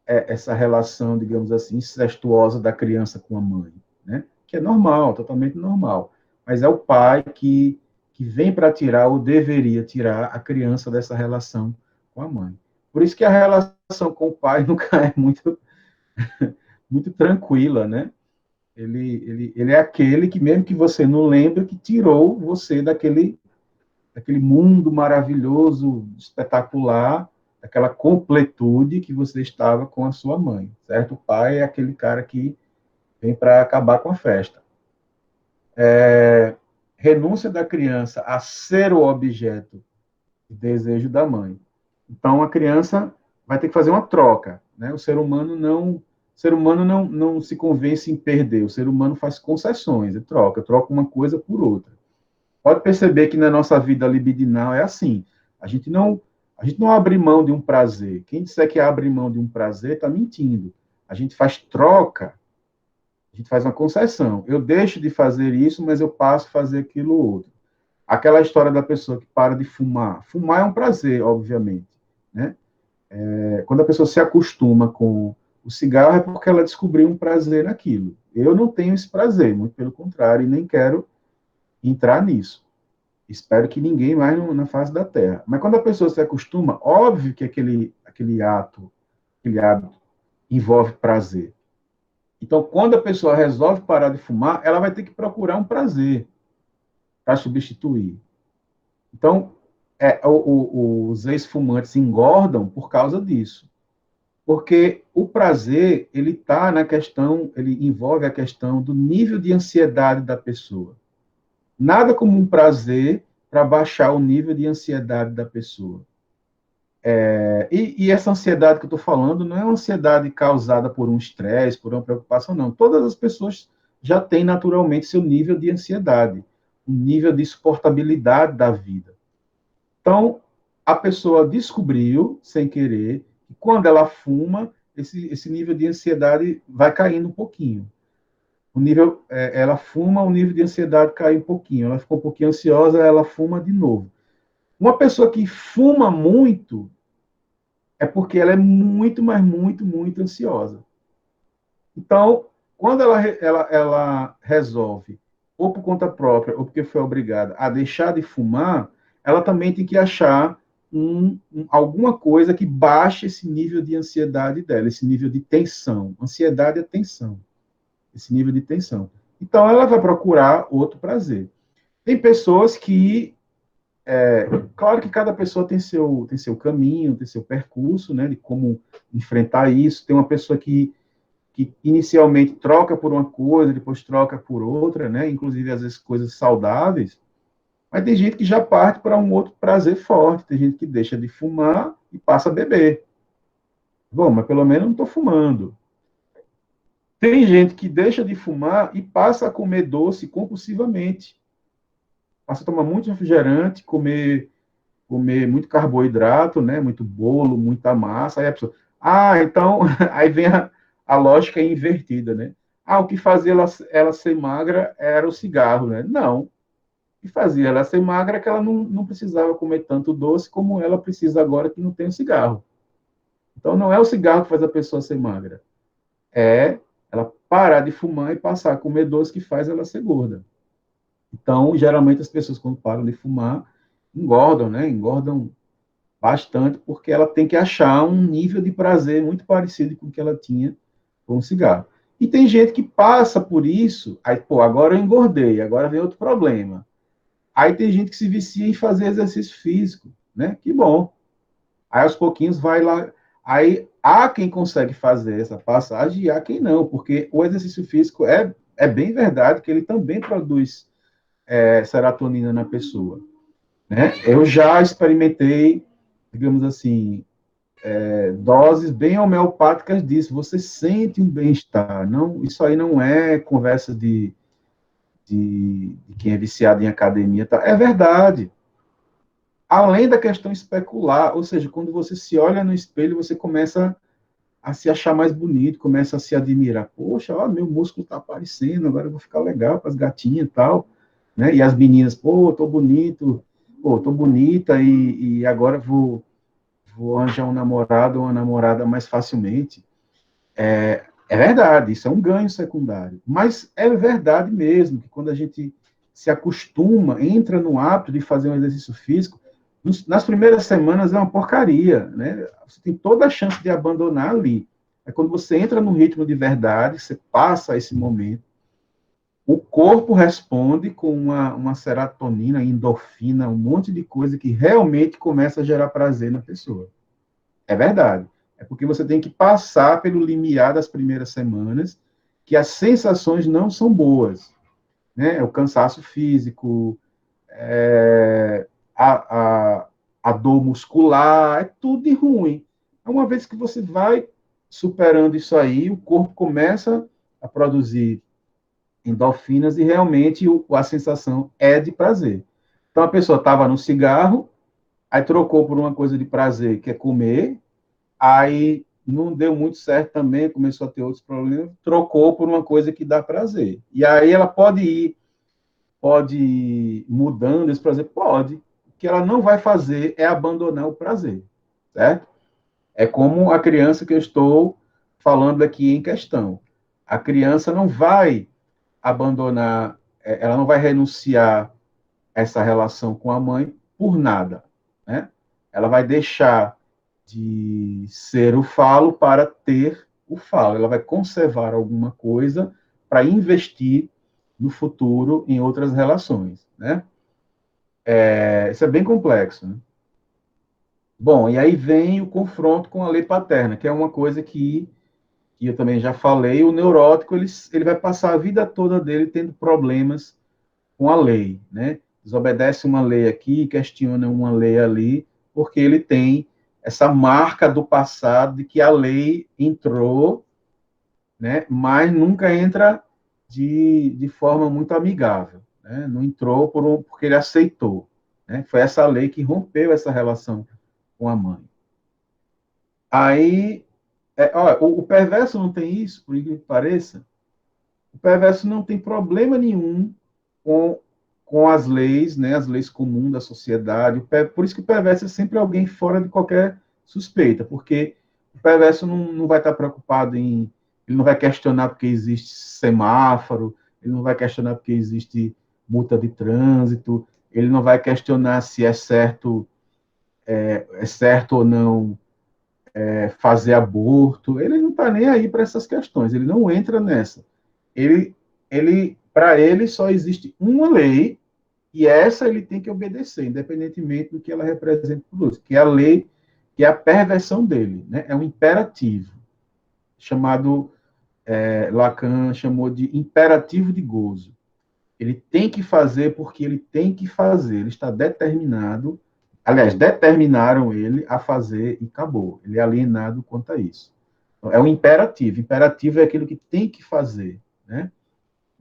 essa relação, digamos assim, incestuosa da criança com a mãe, né? Que é normal, totalmente normal. Mas é o pai que vem para tirar, ou deveria tirar, a criança dessa relação com a mãe. Por isso que a relação com o pai nunca é muito tranquila, né? Ele é aquele que, mesmo que você não lembre, que tirou você daquele mundo maravilhoso, espetacular, daquela completude que você estava com a sua mãe, certo? O pai é aquele cara que vem para acabar com a festa. Renúncia da criança a ser o objeto de desejo da mãe. Então, a criança vai ter que fazer uma troca, né? O ser humano não se convence em perder, o ser humano faz concessões, troca uma coisa por outra. Pode perceber que na nossa vida libidinal é assim. A gente não abre mão de um prazer. Quem disser que abre mão de um prazer está mentindo. A gente faz troca, a gente faz uma concessão. Eu deixo de fazer isso, mas eu passo a fazer aquilo outro. Aquela história da pessoa que para de fumar. Fumar é um prazer, obviamente, né? Quando a pessoa se acostuma com o cigarro é porque ela descobriu um prazer naquilo. Eu não tenho esse prazer, muito pelo contrário, e nem quero entrar nisso. Espero que ninguém mais na face da Terra. Mas quando a pessoa se acostuma, óbvio que aquele hábito envolve prazer. Então, quando a pessoa resolve parar de fumar, ela vai ter que procurar um prazer para substituir. Então, os ex-fumantes engordam por causa disso. Porque o prazer, ele está na questão, ele envolve a questão do nível de ansiedade da pessoa. Nada como um prazer para baixar o nível de ansiedade da pessoa. E essa ansiedade que eu estou falando não é uma ansiedade causada por um estresse, por uma preocupação, não. Todas as pessoas já têm naturalmente seu nível de ansiedade, um nível de suportabilidade da vida. Então, a pessoa descobriu, sem querer, que quando ela fuma, esse nível de ansiedade vai caindo um pouquinho. Ela fuma, o nível de ansiedade cai um pouquinho. Ela ficou um pouquinho ansiosa, ela fuma de novo. Uma pessoa que fuma muito é porque ela é muito, mas muito, muito ansiosa. Então, quando ela resolve, ou por conta própria, ou porque foi obrigada a deixar de fumar, ela também tem que achar alguma coisa que baixe esse nível de ansiedade dela, esse nível de tensão. Ansiedade é tensão, esse nível de tensão. Então, ela vai procurar outro prazer. Tem pessoas que claro que cada pessoa tem seu caminho, tem seu percurso, né, de como enfrentar isso. Tem uma pessoa que inicialmente troca por uma coisa, depois troca por outra, né, inclusive às vezes coisas saudáveis, mas tem gente que já parte para um outro prazer forte, tem gente que deixa de fumar e passa a beber. Bom, mas pelo menos não estou fumando. Tem gente que deixa de fumar e passa a comer doce compulsivamente. Passa a tomar muito refrigerante, comer muito carboidrato, né? Muito bolo, muita massa. Aí a pessoa, então, aí vem a lógica invertida, né? O que fazia ela ser magra era o cigarro, né? Não. O que fazia ela ser magra é que ela não precisava comer tanto doce como ela precisa agora que não tem o cigarro. Então, não é o cigarro que faz a pessoa ser magra. É ela parar de fumar e passar a comer doce que faz ela ser gorda. Então, geralmente, as pessoas, quando param de fumar, engordam, né? Engordam bastante, porque ela tem que achar um nível de prazer muito parecido com o que ela tinha com o cigarro. E tem gente que passa por isso, aí, agora eu engordei, agora vem outro problema. Aí tem gente que se vicia em fazer exercício físico, né? Que bom. Aí aos pouquinhos vai lá. Aí há quem consegue fazer essa passagem e há quem não, porque o exercício físico é bem verdade que ele também produz serotonina na pessoa, né? Eu já experimentei, digamos assim, doses bem homeopáticas disso. Você sente um bem-estar. Não, isso aí não é conversa de quem é viciado em academia. Tá? É verdade. Além da questão especular, ou seja, quando você se olha no espelho, você começa a se achar mais bonito, começa a se admirar. Poxa, ó, meu músculo está aparecendo, agora eu vou ficar legal com as gatinhas e tal. Né? E as meninas, tô bonito, tô bonita e agora vou arranjar um namorado ou uma namorada mais facilmente. É verdade, isso é um ganho secundário. Mas é verdade mesmo que quando a gente se acostuma, entra no hábito de fazer um exercício físico, nas primeiras semanas é uma porcaria, né? Você tem toda a chance de abandonar ali. É quando você entra no ritmo de verdade, você passa esse momento, o corpo responde com uma serotonina, endorfina, um monte de coisa que realmente começa a gerar prazer na pessoa. É verdade. É porque você tem que passar pelo limiar das primeiras semanas, que as sensações não são boas. Né? O cansaço físico, a dor muscular, é tudo de ruim. Uma vez que você vai superando isso aí, o corpo começa a produzir endorfinas e realmente a sensação é de prazer. Então a pessoa estava no cigarro, aí trocou por uma coisa de prazer, que é comer, aí não deu muito certo também, começou a ter outros problemas, trocou por uma coisa que dá prazer. E aí ela pode ir mudando esse prazer? Pode. O que ela não vai fazer é abandonar o prazer, certo? É como a criança que eu estou falando aqui em questão. A criança não vai abandonar, ela não vai renunciar essa relação com a mãe por nada, né? Ela vai deixar de ser o falo para ter o falo. Ela vai conservar alguma coisa para investir no futuro em outras relações, né? Isso é bem complexo, né? Bom, e aí vem o confronto com a lei paterna, que é uma coisa que eu também já falei. O neurótico, ele vai passar a vida toda dele tendo problemas com a lei, né? Desobedece uma lei aqui, questiona uma lei ali, porque ele tem essa marca do passado de que a lei entrou, né? Mas nunca entra de forma muito amigável, né? Não entrou porque ele aceitou, né? Foi essa lei que rompeu essa relação com a mãe. Aí, olha, o perverso não tem isso, por incrível que pareça. O perverso não tem problema nenhum com, com as leis, né, as leis comuns da sociedade. Por isso que o perverso é sempre alguém fora de qualquer suspeita, porque o perverso não vai estar preocupado em. Ele não vai questionar porque existe semáforo, ele não vai questionar porque existe multa de trânsito, ele não vai questionar se é certo ou não fazer aborto. Ele não está nem aí para essas questões, ele não entra nessa. Para ele só existe uma lei e essa ele tem que obedecer, independentemente do que ela representa para os outros, que é a lei, que é a perversão dele, né? É um imperativo, chamado, Lacan chamou de imperativo de gozo. Ele tem que fazer porque ele tem que fazer, ele está determinado, aliás, determinaram ele a fazer e acabou, ele é alienado quanto a isso. É um imperativo, imperativo é aquilo que tem que fazer, né?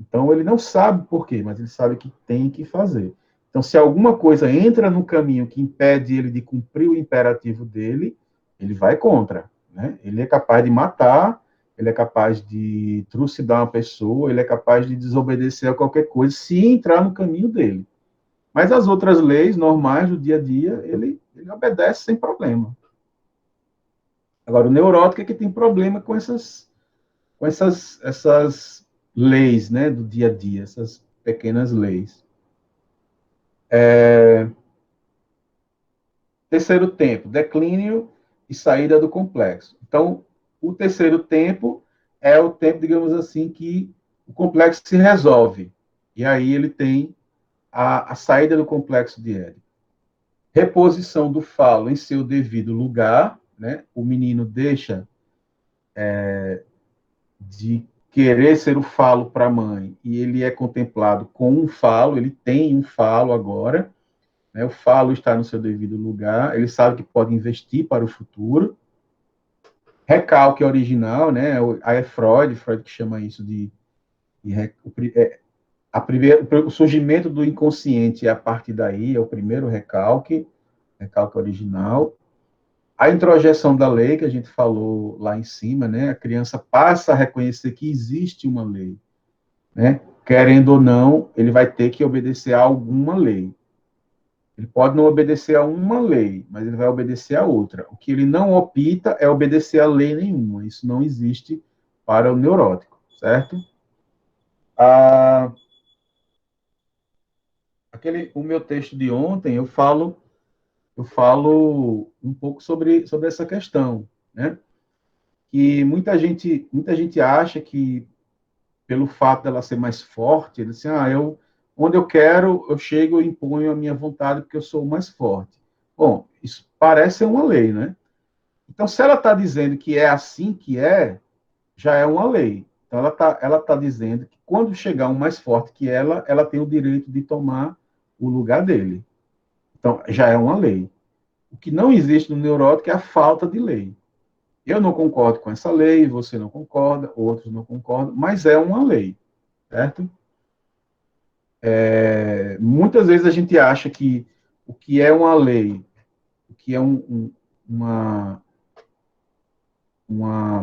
Então, ele não sabe por quê, mas ele sabe que tem que fazer. Então, se alguma coisa entra no caminho que impede ele de cumprir o imperativo dele, ele vai contra, né? Ele é capaz de matar, ele é capaz de trucidar uma pessoa, ele é capaz de desobedecer a qualquer coisa se entrar no caminho dele. Mas as outras leis normais do dia a dia, ele obedece sem problema. Agora, o neurótico é que tem problema essas leis, né, do dia a dia, essas pequenas leis. Terceiro tempo, declínio e saída do complexo. Então, o terceiro tempo é o tempo, digamos assim, que o complexo se resolve. E aí ele tem a saída do complexo de Édipo. Reposição do falo em seu devido lugar, né? O menino deixa de querer ser o falo para a mãe e ele é contemplado com um falo, ele tem um falo agora, né? O falo está no seu devido lugar, ele sabe que pode investir para o futuro. Recalque original, né? Aí é Freud que chama isso o surgimento do inconsciente é a partir daí, é o primeiro recalque original. A introjeção da lei, que a gente falou lá em cima, né? A criança passa a reconhecer que existe uma lei, né? Querendo ou não, ele vai ter que obedecer a alguma lei. Ele pode não obedecer a uma lei, mas ele vai obedecer a outra. O que ele não opta é obedecer a lei nenhuma. Isso não existe para o neurótico, certo? O meu texto de ontem, eu falo um pouco sobre essa questão, né? Que muita gente acha que pelo fato dela ser mais forte, ele assim, onde eu quero, eu chego e imponho a minha vontade porque eu sou o mais forte. Bom, isso parece ser uma lei, né? Então, se ela está dizendo que é assim que já é uma lei. Então, ela tá dizendo que quando chegar um mais forte que ela tem o direito de tomar o lugar dele. Então, já é uma lei. O que não existe no neurótico é a falta de lei. Eu não concordo com essa lei, você não concorda, outros não concordam, mas é uma lei, certo? Muitas vezes a gente acha que o que é uma lei, o que é uma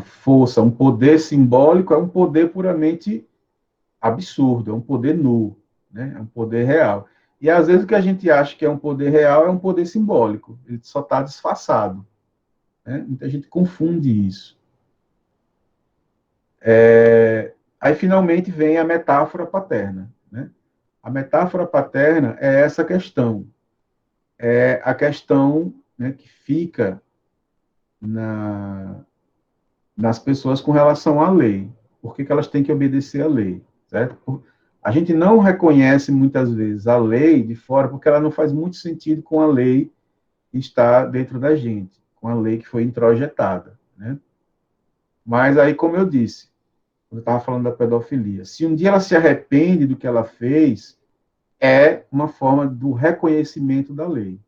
força, um poder simbólico, é um poder puramente absurdo, é um poder nu, né? É um poder real. E às vezes o que a gente acha que é um poder real é um poder simbólico, ele só está disfarçado, né? Muita gente confunde isso. Aí finalmente vem a metáfora paterna, né? A metáfora paterna é essa questão, é a questão, né, que fica nas pessoas com relação à lei. Por que elas têm que obedecer à lei, certo? A gente não reconhece muitas vezes a lei de fora porque ela não faz muito sentido com a lei está dentro da gente, com a lei que foi introjetada, né? Mas aí, como eu disse, quando eu estava falando da pedofilia, se um dia ela se arrepende do que ela fez, é uma forma do reconhecimento da lei.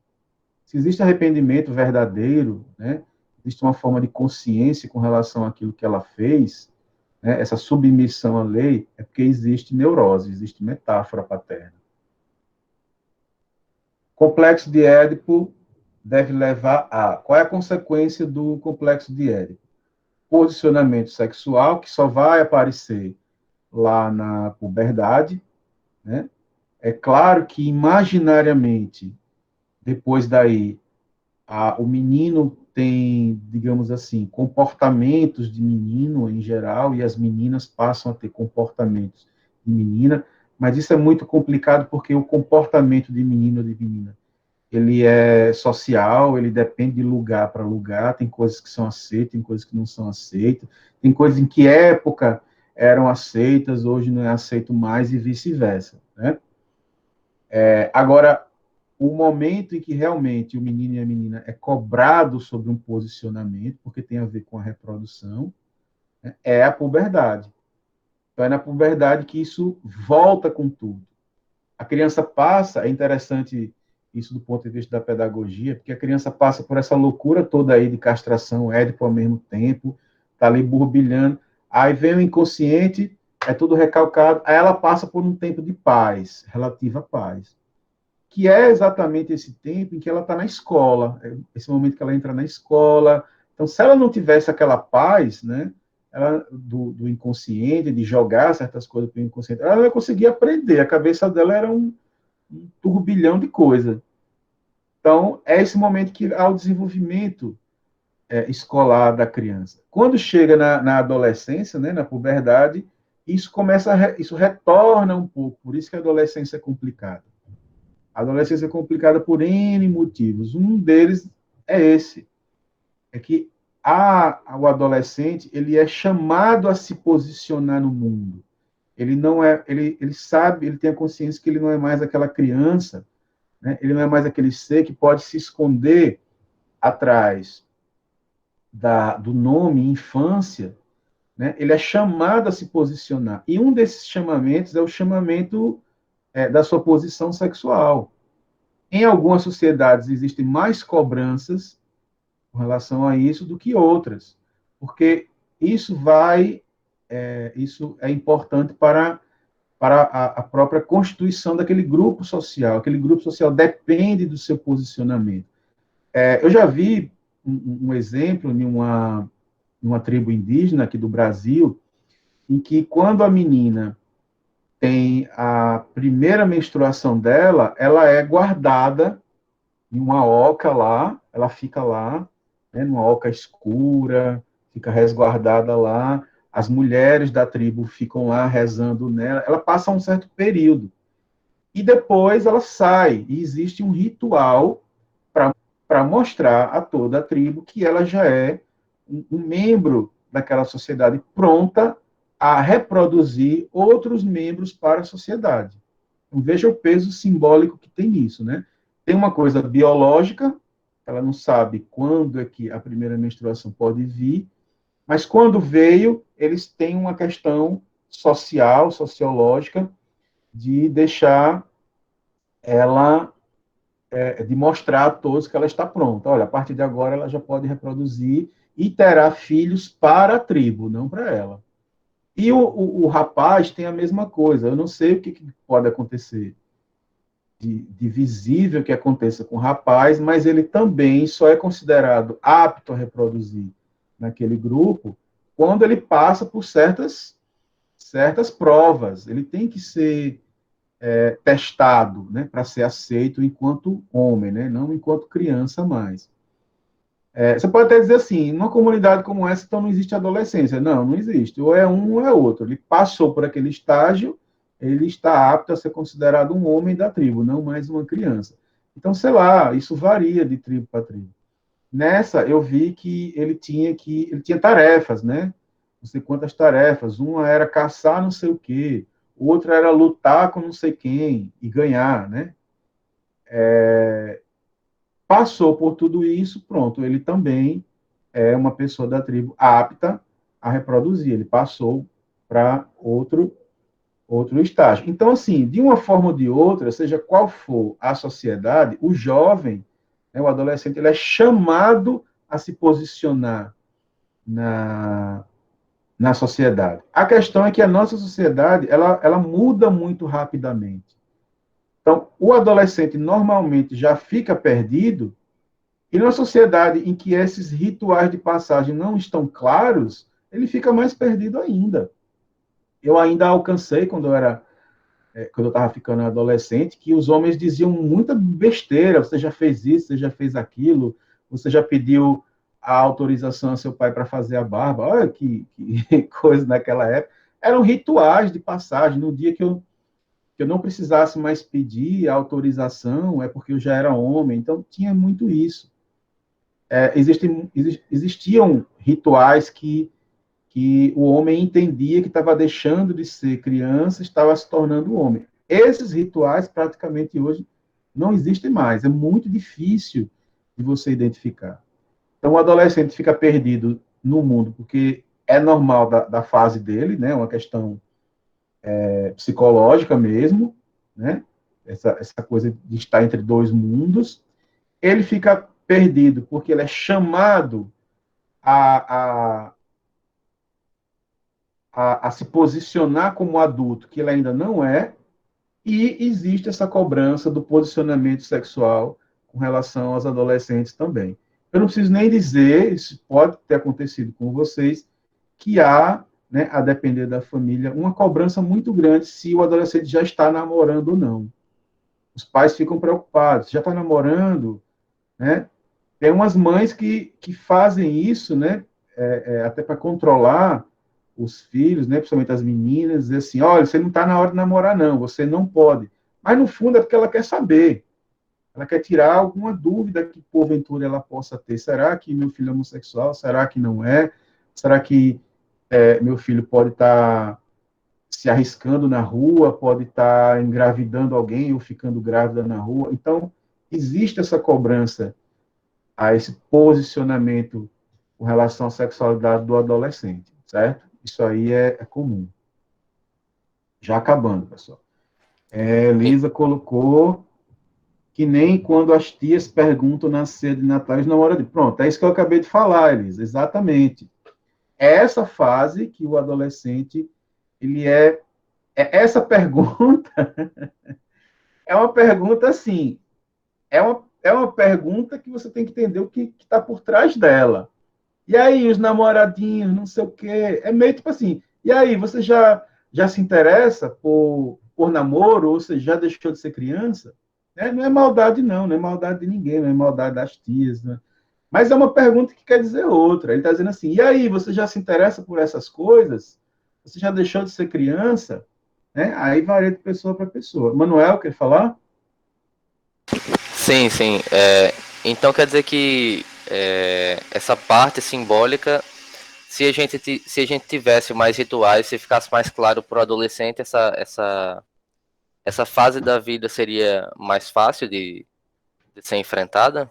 Se existe arrependimento verdadeiro, né, existe uma forma de consciência com relação àquilo que ela fez, né, essa submissão à lei, é porque existe neurose, existe metáfora paterna. Complexo de Édipo deve levar a... Qual é a consequência do complexo de Édipo? Posicionamento sexual, que só vai aparecer lá na puberdade, né? É claro que imaginariamente, depois daí, o menino tem, digamos assim, comportamentos de menino em geral, e as meninas passam a ter comportamentos de menina, mas isso é muito complicado porque o comportamento de menino ou de menina, ele é social, ele depende de lugar para lugar, tem coisas que são aceitas, tem coisas que não são aceitas, tem coisas em que época eram aceitas, hoje não é aceito mais e vice-versa, né? Agora, o momento em que realmente o menino e a menina é cobrado sobre um posicionamento, porque tem a ver com a reprodução, né, é a puberdade. Então, é na puberdade que isso volta com tudo. A criança passa, é interessante isso do ponto de vista da pedagogia, porque a criança passa por essa loucura toda aí de castração, Édipo ao mesmo tempo, está ali burbilhando, aí vem o inconsciente, é tudo recalcado, aí ela passa por um tempo de paz, relativa paz, que é exatamente esse tempo em que ela está na escola, esse momento que ela entra na escola. Então, se ela não tivesse aquela paz, né, do inconsciente, de jogar certas coisas para o inconsciente, ela não ia conseguir aprender, a cabeça dela era um turbilhão de coisa. Então, é esse momento que há o desenvolvimento escolar da criança. Quando chega na adolescência, né, na puberdade, isso retorna um pouco, por isso que a adolescência é complicada. A adolescência é complicada por N motivos. Um deles é esse, é que o adolescente ele é chamado a se posicionar no mundo. Ele não é, ele sabe, ele tem a consciência que ele não é mais aquela criança, né? Ele não é mais aquele ser que pode se esconder atrás do nome infância, né? Ele é chamado a se posicionar. E um desses chamamentos é o chamamento da sua posição sexual. Em algumas sociedades existem mais cobranças com relação a isso do que outras, porque isso é importante para a própria constituição daquele grupo social. Aquele grupo social depende do seu posicionamento. Eu já vi um exemplo em uma tribo indígena aqui do Brasil, em que quando a menina tem a primeira menstruação dela, ela é guardada em uma oca lá, ela fica lá, né, numa oca escura, fica resguardada lá, as mulheres da tribo ficam lá rezando nela, ela passa um certo período. E depois ela sai, e existe um ritual para mostrar a toda a tribo que ela já é um membro daquela sociedade pronta a reproduzir outros membros para a sociedade. Então, veja o peso simbólico que tem nisso, né? Tem uma coisa biológica, ela não sabe quando é que a primeira menstruação pode vir, mas quando veio, eles têm uma questão social, sociológica, de deixar ela, de mostrar a todos que ela está pronta. Olha, a partir de agora ela já pode reproduzir e terá filhos para a tribo, não para ela. E o rapaz tem a mesma coisa. Eu não sei o que pode acontecer de visível que aconteça com o rapaz, mas ele também só é considerado apto a reproduzir naquele grupo quando ele passa por certas provas. Ele tem que ser testado, né, para ser aceito enquanto homem, né, não enquanto criança mais. Você pode até dizer assim, numa comunidade como essa, então não existe adolescência. Não, não existe. Ou é um ou é outro. Ele passou por aquele estágio, ele está apto a ser considerado um homem da tribo, não mais uma criança. Então, sei lá, isso varia de tribo para tribo. Nessa, eu vi que ele tinha tarefas, né? Não sei quantas tarefas. Uma era caçar não sei o quê, outra era lutar com não sei quem e ganhar, né? passou por tudo isso, pronto, ele também é uma pessoa da tribo apta a reproduzir, ele passou para outro estágio. Então, assim, de uma forma ou de outra, seja qual for a sociedade, o jovem, né, o adolescente, ele é chamado a se posicionar na sociedade. A questão é que a nossa sociedade, ela muda muito rapidamente. Então, o adolescente normalmente já fica perdido, e numa sociedade em que esses rituais de passagem não estão claros, ele fica mais perdido ainda. Eu ainda alcancei, quando eu estava ficando adolescente, que os homens diziam muita besteira. Você já fez isso, você já fez aquilo, você já pediu a autorização a seu pai para fazer a barba. Olha que coisa naquela época. Eram rituais de passagem. No dia que eu não precisasse mais pedir a autorização, é porque eu já era homem. Então, tinha muito isso. Existiam rituais que o homem entendia que estava deixando de ser criança, estava se tornando homem. Esses rituais, praticamente hoje, não existem mais. É muito difícil de você identificar. Então, o adolescente fica perdido no mundo, porque é normal da fase dele, né? Uma questão psicológica mesmo, né? Essa coisa de estar entre dois mundos. Ele fica perdido porque ele é chamado a se posicionar como adulto, que ele ainda não é, e existe essa cobrança do posicionamento sexual com relação aos adolescentes também. Eu não preciso nem dizer, isso pode ter acontecido com vocês, que há, né, a depender da família, uma cobrança muito grande se o adolescente já está namorando ou não. Os pais ficam preocupados, já está namorando, né? Tem umas mães que fazem isso, né, até para controlar os filhos, né, principalmente as meninas, dizer assim, olha, você não está na hora de namorar, não, você não pode. Mas, no fundo, é porque ela quer saber. Ela quer tirar alguma dúvida que, porventura, ela possa ter. Será que meu filho é homossexual? Será que não é? Será que meu filho pode estar se arriscando na rua, pode estar engravidando alguém ou ficando grávida na rua? Então, existe essa cobrança a esse posicionamento com relação à sexualidade do adolescente, certo? Isso aí é comum. Já acabando, pessoal. Lisa colocou que nem quando as tias perguntam na ceia de Natal e na hora de... Pronto, é isso que eu acabei de falar, Elisa, exatamente. É essa fase que o adolescente, ele essa pergunta é uma pergunta, assim, é uma pergunta que você tem que entender o que está por trás dela. E aí, os namoradinhos, não sei o quê, é meio tipo assim, e aí, você já se interessa por namoro, ou você já deixou de ser criança? Não é maldade, não é maldade de ninguém, não é maldade das tias, né? Mas é uma pergunta que quer dizer outra. Ele está dizendo assim, e aí, você já se interessa por essas coisas? Você já deixou de ser criança? Né? Aí varia de pessoa para pessoa. Manuel, quer falar? Sim, sim. Então quer dizer que essa parte simbólica, se a gente tivesse mais rituais, se ficasse mais claro para o adolescente, essa fase da vida seria mais fácil de ser enfrentada?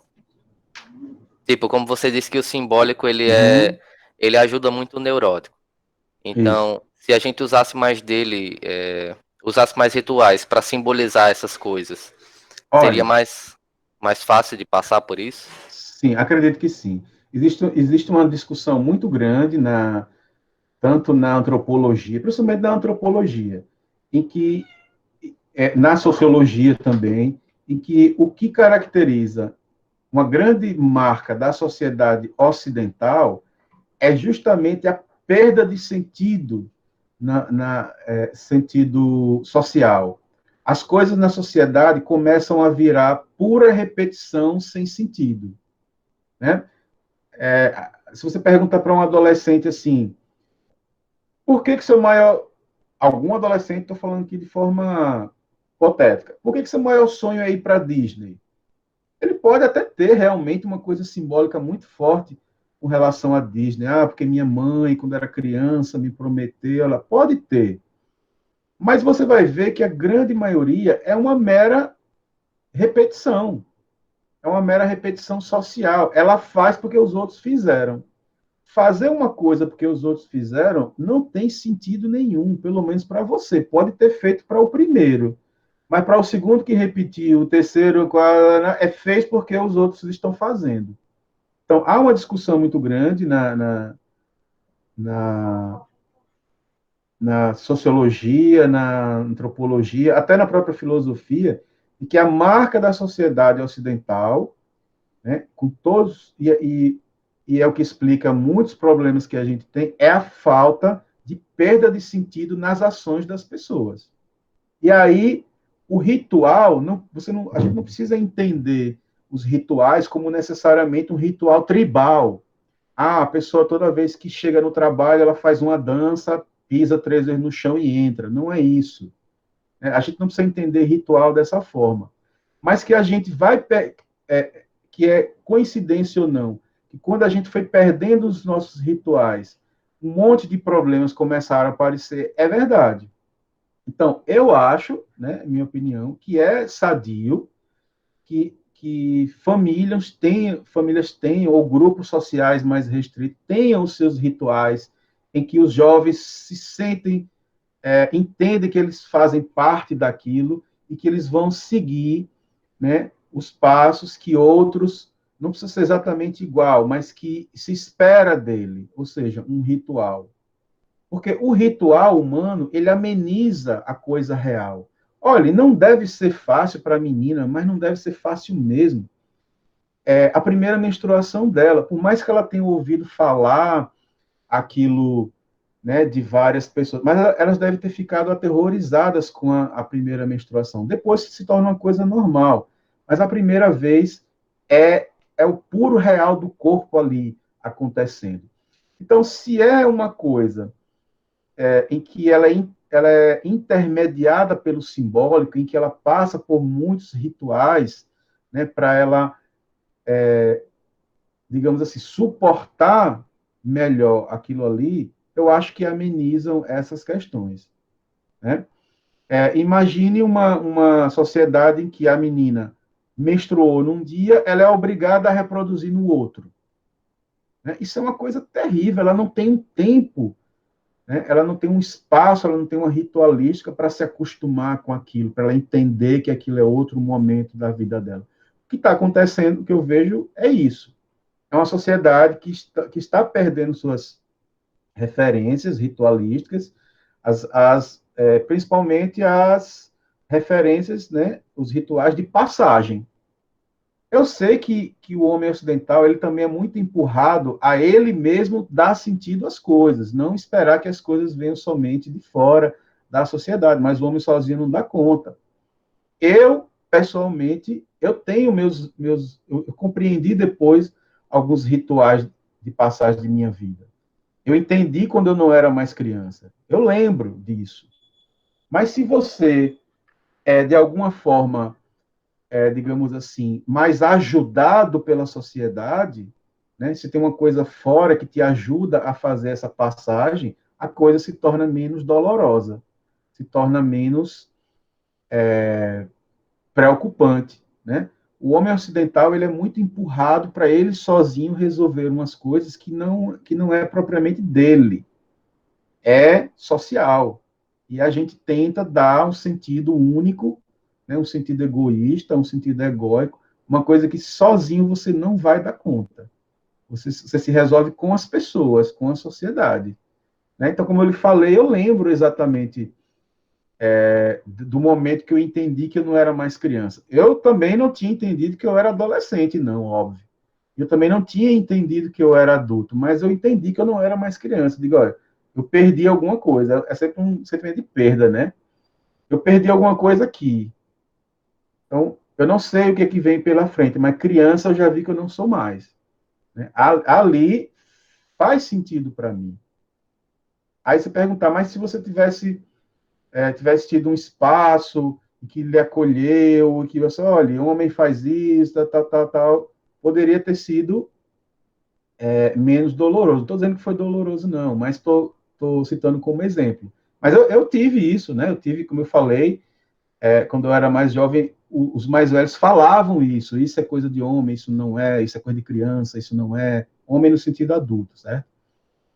Tipo, como você disse que o simbólico ele ajuda muito o neurótico. Então, Isso. se a gente usasse mais dele, usasse mais rituais para simbolizar essas coisas, seria Olha, mais fácil de passar por isso? sim, acredito que sim. Existe uma discussão muito grande tanto na antropologia, principalmente na antropologia, em que na sociologia também, em que o que caracteriza uma grande marca da sociedade ocidental é justamente a perda de sentido sentido social. As coisas na sociedade começam a virar pura repetição sem sentido, né? Se você pergunta para um adolescente assim, por que seu maior... Algum adolescente, estou falando aqui de forma hipotética, por que seu maior sonho é ir para a Disney? Ele pode até ter realmente uma coisa simbólica muito forte com relação à Disney. Porque minha mãe, quando era criança, me prometeu. Ela pode ter. Mas você vai ver que a grande maioria é uma mera repetição. é uma mera repetição social. Ela faz porque os outros fizeram. Fazer uma coisa porque os outros fizeram não tem sentido nenhum, pelo menos para você. Pode ter feito para o primeiro, mas para o segundo que repetiu, o terceiro, fez porque os outros estão fazendo. Então, há uma discussão muito grande na sociologia, na antropologia, até na própria filosofia, de que a marca da sociedade ocidental, né, com todos, e é o que explica muitos problemas que a gente tem, é a falta de perda de sentido nas ações das pessoas. E aí, o ritual, a gente não precisa entender os rituais como necessariamente um ritual tribal. A pessoa, toda vez que chega no trabalho, ela faz uma dança, pisa 3 vezes no chão e entra. Não é isso. A gente não precisa entender ritual dessa forma. Mas que a gente vai... que é coincidência ou não, que quando a gente foi perdendo os nossos rituais, um monte de problemas começaram a aparecer, é verdade. Então, eu acho, né, minha opinião, que é sadio que famílias tenham, ou grupos sociais mais restritos, tenham os seus rituais, em que os jovens se sentem, entendem que eles fazem parte daquilo e que eles vão seguir, né, os passos que outros, não precisa ser exatamente igual, mas que se espera dele, ou seja, um ritual. Porque o ritual humano, ele ameniza a coisa real. Olha, não deve ser fácil para a menina, mas não deve ser fácil mesmo. A primeira menstruação dela, por mais que ela tenha ouvido falar aquilo, né, de várias pessoas, mas elas devem ter ficado aterrorizadas com a primeira menstruação. Depois se torna uma coisa normal. Mas a primeira vez é o puro real do corpo ali acontecendo. Então, se é uma coisa em que ela é intermediada pelo simbólico, em que ela passa por muitos rituais, né, para ela, digamos assim, suportar melhor aquilo ali, eu acho que amenizam essas questões, né? Imagine uma sociedade em que a menina menstruou num dia, ela é obrigada a reproduzir no outro, né? Isso é uma coisa terrível, ela não tem um tempo, né? Ela não tem um espaço, ela não tem uma ritualística para se acostumar com aquilo, para ela entender que aquilo é outro momento da vida dela. O que está acontecendo, o que eu vejo, é isso. É uma sociedade que está perdendo suas referências ritualísticas, principalmente as referências, né, os rituais de passagem. Eu sei que o homem ocidental ele também é muito empurrado a ele mesmo dar sentido às coisas, não esperar que as coisas venham somente de fora da sociedade, mas o homem sozinho não dá conta. Eu, pessoalmente, eu tenho eu compreendi depois alguns rituais de passagem de minha vida. Eu entendi quando eu não era mais criança. Eu lembro disso. Mas se você, de alguma forma, digamos assim, mais ajudado pela sociedade, né, se tem uma coisa fora que te ajuda a fazer essa passagem, a coisa se torna menos dolorosa, se torna menos preocupante, né? O homem ocidental ele é muito empurrado para ele sozinho resolver umas coisas que não é propriamente dele, é social. E a gente tenta dar um sentido único, né, um sentido egoísta, um sentido egóico, uma coisa que sozinho você não vai dar conta. Você se resolve com as pessoas, com a sociedade, né? Então, como eu lhe falei, eu lembro exatamente do momento que eu entendi que eu não era mais criança. Eu também não tinha entendido que eu era adolescente, não, óbvio. Eu também não tinha entendido que eu era adulto, mas eu entendi que eu não era mais criança. Digo, olha, eu perdi alguma coisa. É sempre um sentimento de perda, né? Eu perdi alguma coisa aqui. Então, eu não sei o que é que vem pela frente, mas criança eu já vi que eu não sou mais, né? Ali faz sentido para mim. Aí você perguntar, mas se você tivesse tido um espaço que lhe acolheu, que você, olha, um homem faz isso, tal, poderia ter sido menos doloroso. Não estou dizendo que foi doloroso, não, mas estou citando como exemplo. Mas eu tive isso, né? Eu tive, como eu falei, quando eu era mais jovem, os mais velhos falavam isso é coisa de homem, isso é coisa de criança, isso não é, homem no sentido adulto, certo?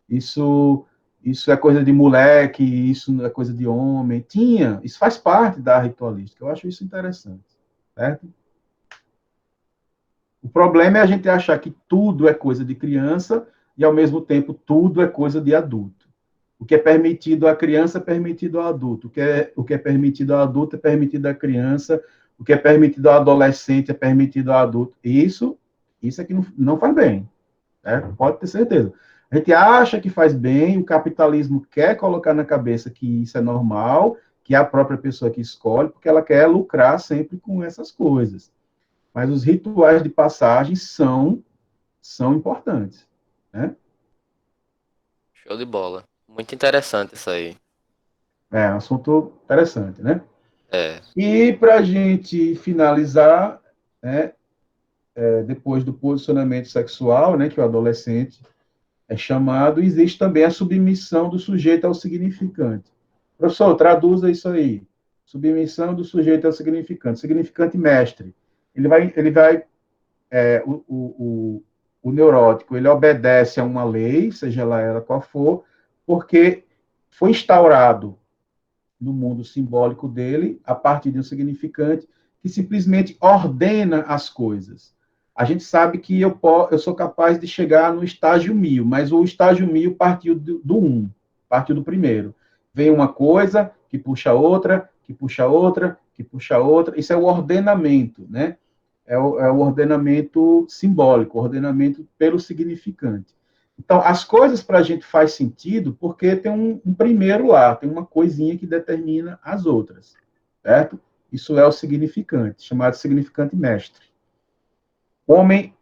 Isso é coisa de moleque, isso é coisa de homem. Isso faz parte da ritualística, eu acho isso interessante, certo? O problema é a gente achar que tudo é coisa de criança e, ao mesmo tempo, tudo é coisa de adulto. O que é permitido à criança é permitido ao adulto. O que é permitido ao adulto é permitido à criança. O que é permitido ao adolescente é permitido ao adulto. Isso é que não faz bem. Certo? Pode ter certeza. A gente acha que faz bem, o capitalismo quer colocar na cabeça que isso é normal, que é a própria pessoa que escolhe, porque ela quer lucrar sempre com essas coisas. Mas os rituais de passagem são importantes, né? Show de bola. Muito interessante isso aí. É um assunto interessante, né? É. E para a gente finalizar, né, depois do posicionamento sexual, né, que o adolescente é chamado, existe também a submissão do sujeito ao significante. Professor, traduza isso aí. Submissão do sujeito ao significante. Significante mestre. Ele vai o neurótico, ele obedece a uma lei, seja ela qual for, porque foi instaurado no mundo simbólico dele, a partir de um significante que simplesmente ordena as coisas. A gente sabe que eu sou capaz de chegar no estágio 1000, mas o estágio 1000 partiu do 1, partiu do primeiro. Vem uma coisa, que puxa outra, que puxa outra, que puxa outra. Isso é o ordenamento, né? É o ordenamento simbólico, o ordenamento pelo significante. Então, as coisas para a gente faz sentido porque tem um primeiro lá, tem uma coisinha que determina as outras, certo? Isso é o significante, chamado significante mestre. O homem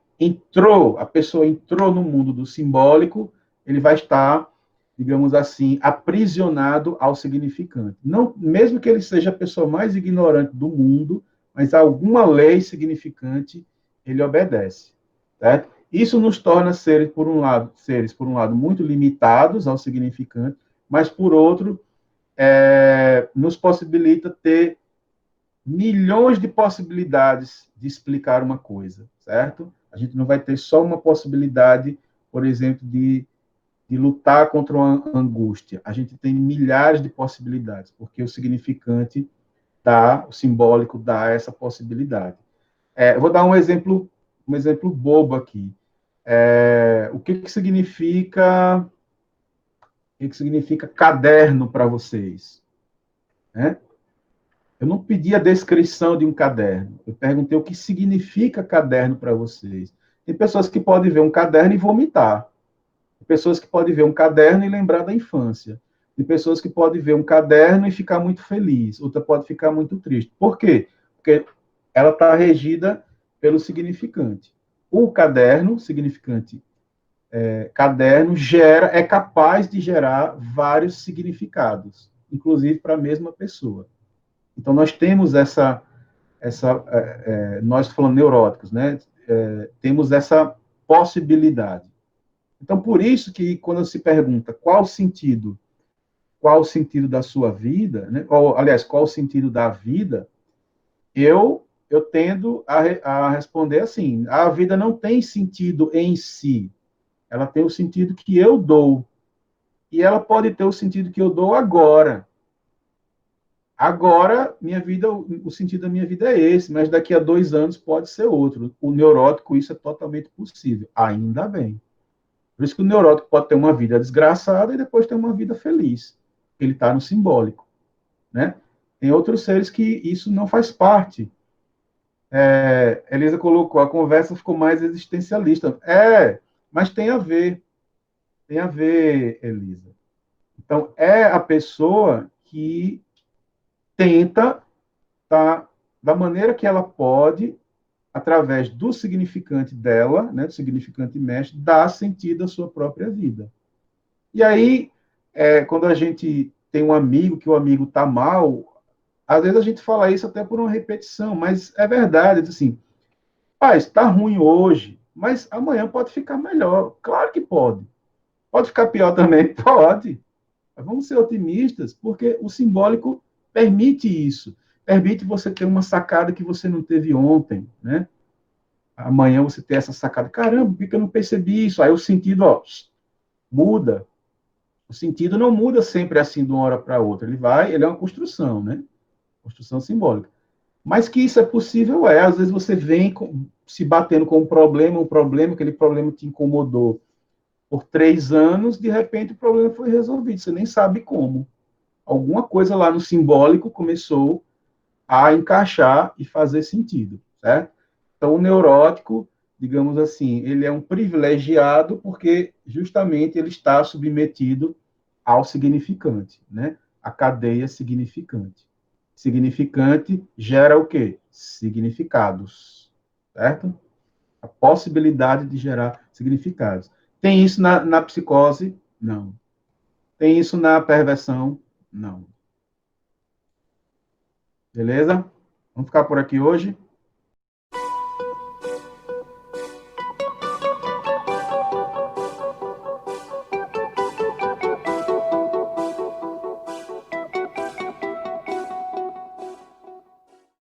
a pessoa entrou no mundo do simbólico, ele vai estar, digamos assim, aprisionado ao significante. Não, mesmo que ele seja a pessoa mais ignorante do mundo, mas alguma lei significante ele obedece, certo? Isso nos torna seres, por um lado, muito limitados ao significante, mas, por outro, nos possibilita ter milhões de possibilidades de explicar uma coisa, certo? A gente não vai ter só uma possibilidade, por exemplo, de lutar contra uma angústia. A gente tem milhares de possibilidades, porque o significante o simbólico dá essa possibilidade. Eu vou dar um exemplo bobo aqui. O que significa caderno para vocês? Né? Eu não pedi a descrição de um caderno. Eu perguntei o que significa caderno para vocês. Tem pessoas que podem ver um caderno e vomitar. Tem pessoas que podem ver um caderno e lembrar da infância. Tem pessoas que podem ver um caderno e ficar muito feliz. Outra pode ficar muito triste. Por quê? Porque ela está regida pelo significante. O caderno, significante caderno, é capaz de gerar vários significados, inclusive para a mesma pessoa. Então, nós temos nós falando neuróticos, né? Temos essa possibilidade. Então, por isso que quando se pergunta qual o sentido da sua vida, né? Ou, aliás, qual o sentido da vida, eu tendo a responder assim: a vida não tem sentido em si, ela tem o sentido que eu dou. E ela pode ter o sentido que eu dou agora. Agora, o sentido da minha vida é esse, mas daqui a 2 anos pode ser outro. O neurótico, isso é totalmente possível. Ainda bem. Por isso que o neurótico pode ter uma vida desgraçada e depois ter uma vida feliz. Ele está no simbólico. Né? Tem outros seres que isso não faz parte. Elisa colocou, a conversa ficou mais existencialista. Mas tem a ver. Tem a ver, Elisa. Então, é a pessoa que tenta, da maneira que ela pode, através do significante dela, né, do significante mestre, dar sentido à sua própria vida. E aí, quando a gente tem um amigo, que o amigo está mal, às vezes a gente fala isso até por uma repetição, mas é verdade, assim, está ruim hoje, mas amanhã pode ficar melhor. Claro que pode. Pode ficar pior também? Pode. Mas vamos ser otimistas, porque o simbólico permite isso. permite você ter uma sacada que você não teve ontem, né? Amanhã você ter essa sacada. Caramba, por que eu não percebi isso? Aí o sentido, ó, muda. O sentido não muda sempre assim de uma hora para outra. Ele é uma construção, né? Construção simbólica. Mas que isso é possível, é. Às vezes você vem se batendo com um problema, aquele problema te incomodou por 3 anos, de repente o problema foi resolvido. Você nem sabe como. Alguma coisa lá no simbólico começou a encaixar e fazer sentido, certo? Então, o neurótico, digamos assim, ele é um privilegiado porque justamente ele está submetido ao significante, né? A cadeia significante. Significante gera o quê? Significados, certo? A possibilidade de gerar significados. Tem isso na psicose? Não. Tem isso na perversão? Não. Beleza? Vamos ficar por aqui hoje?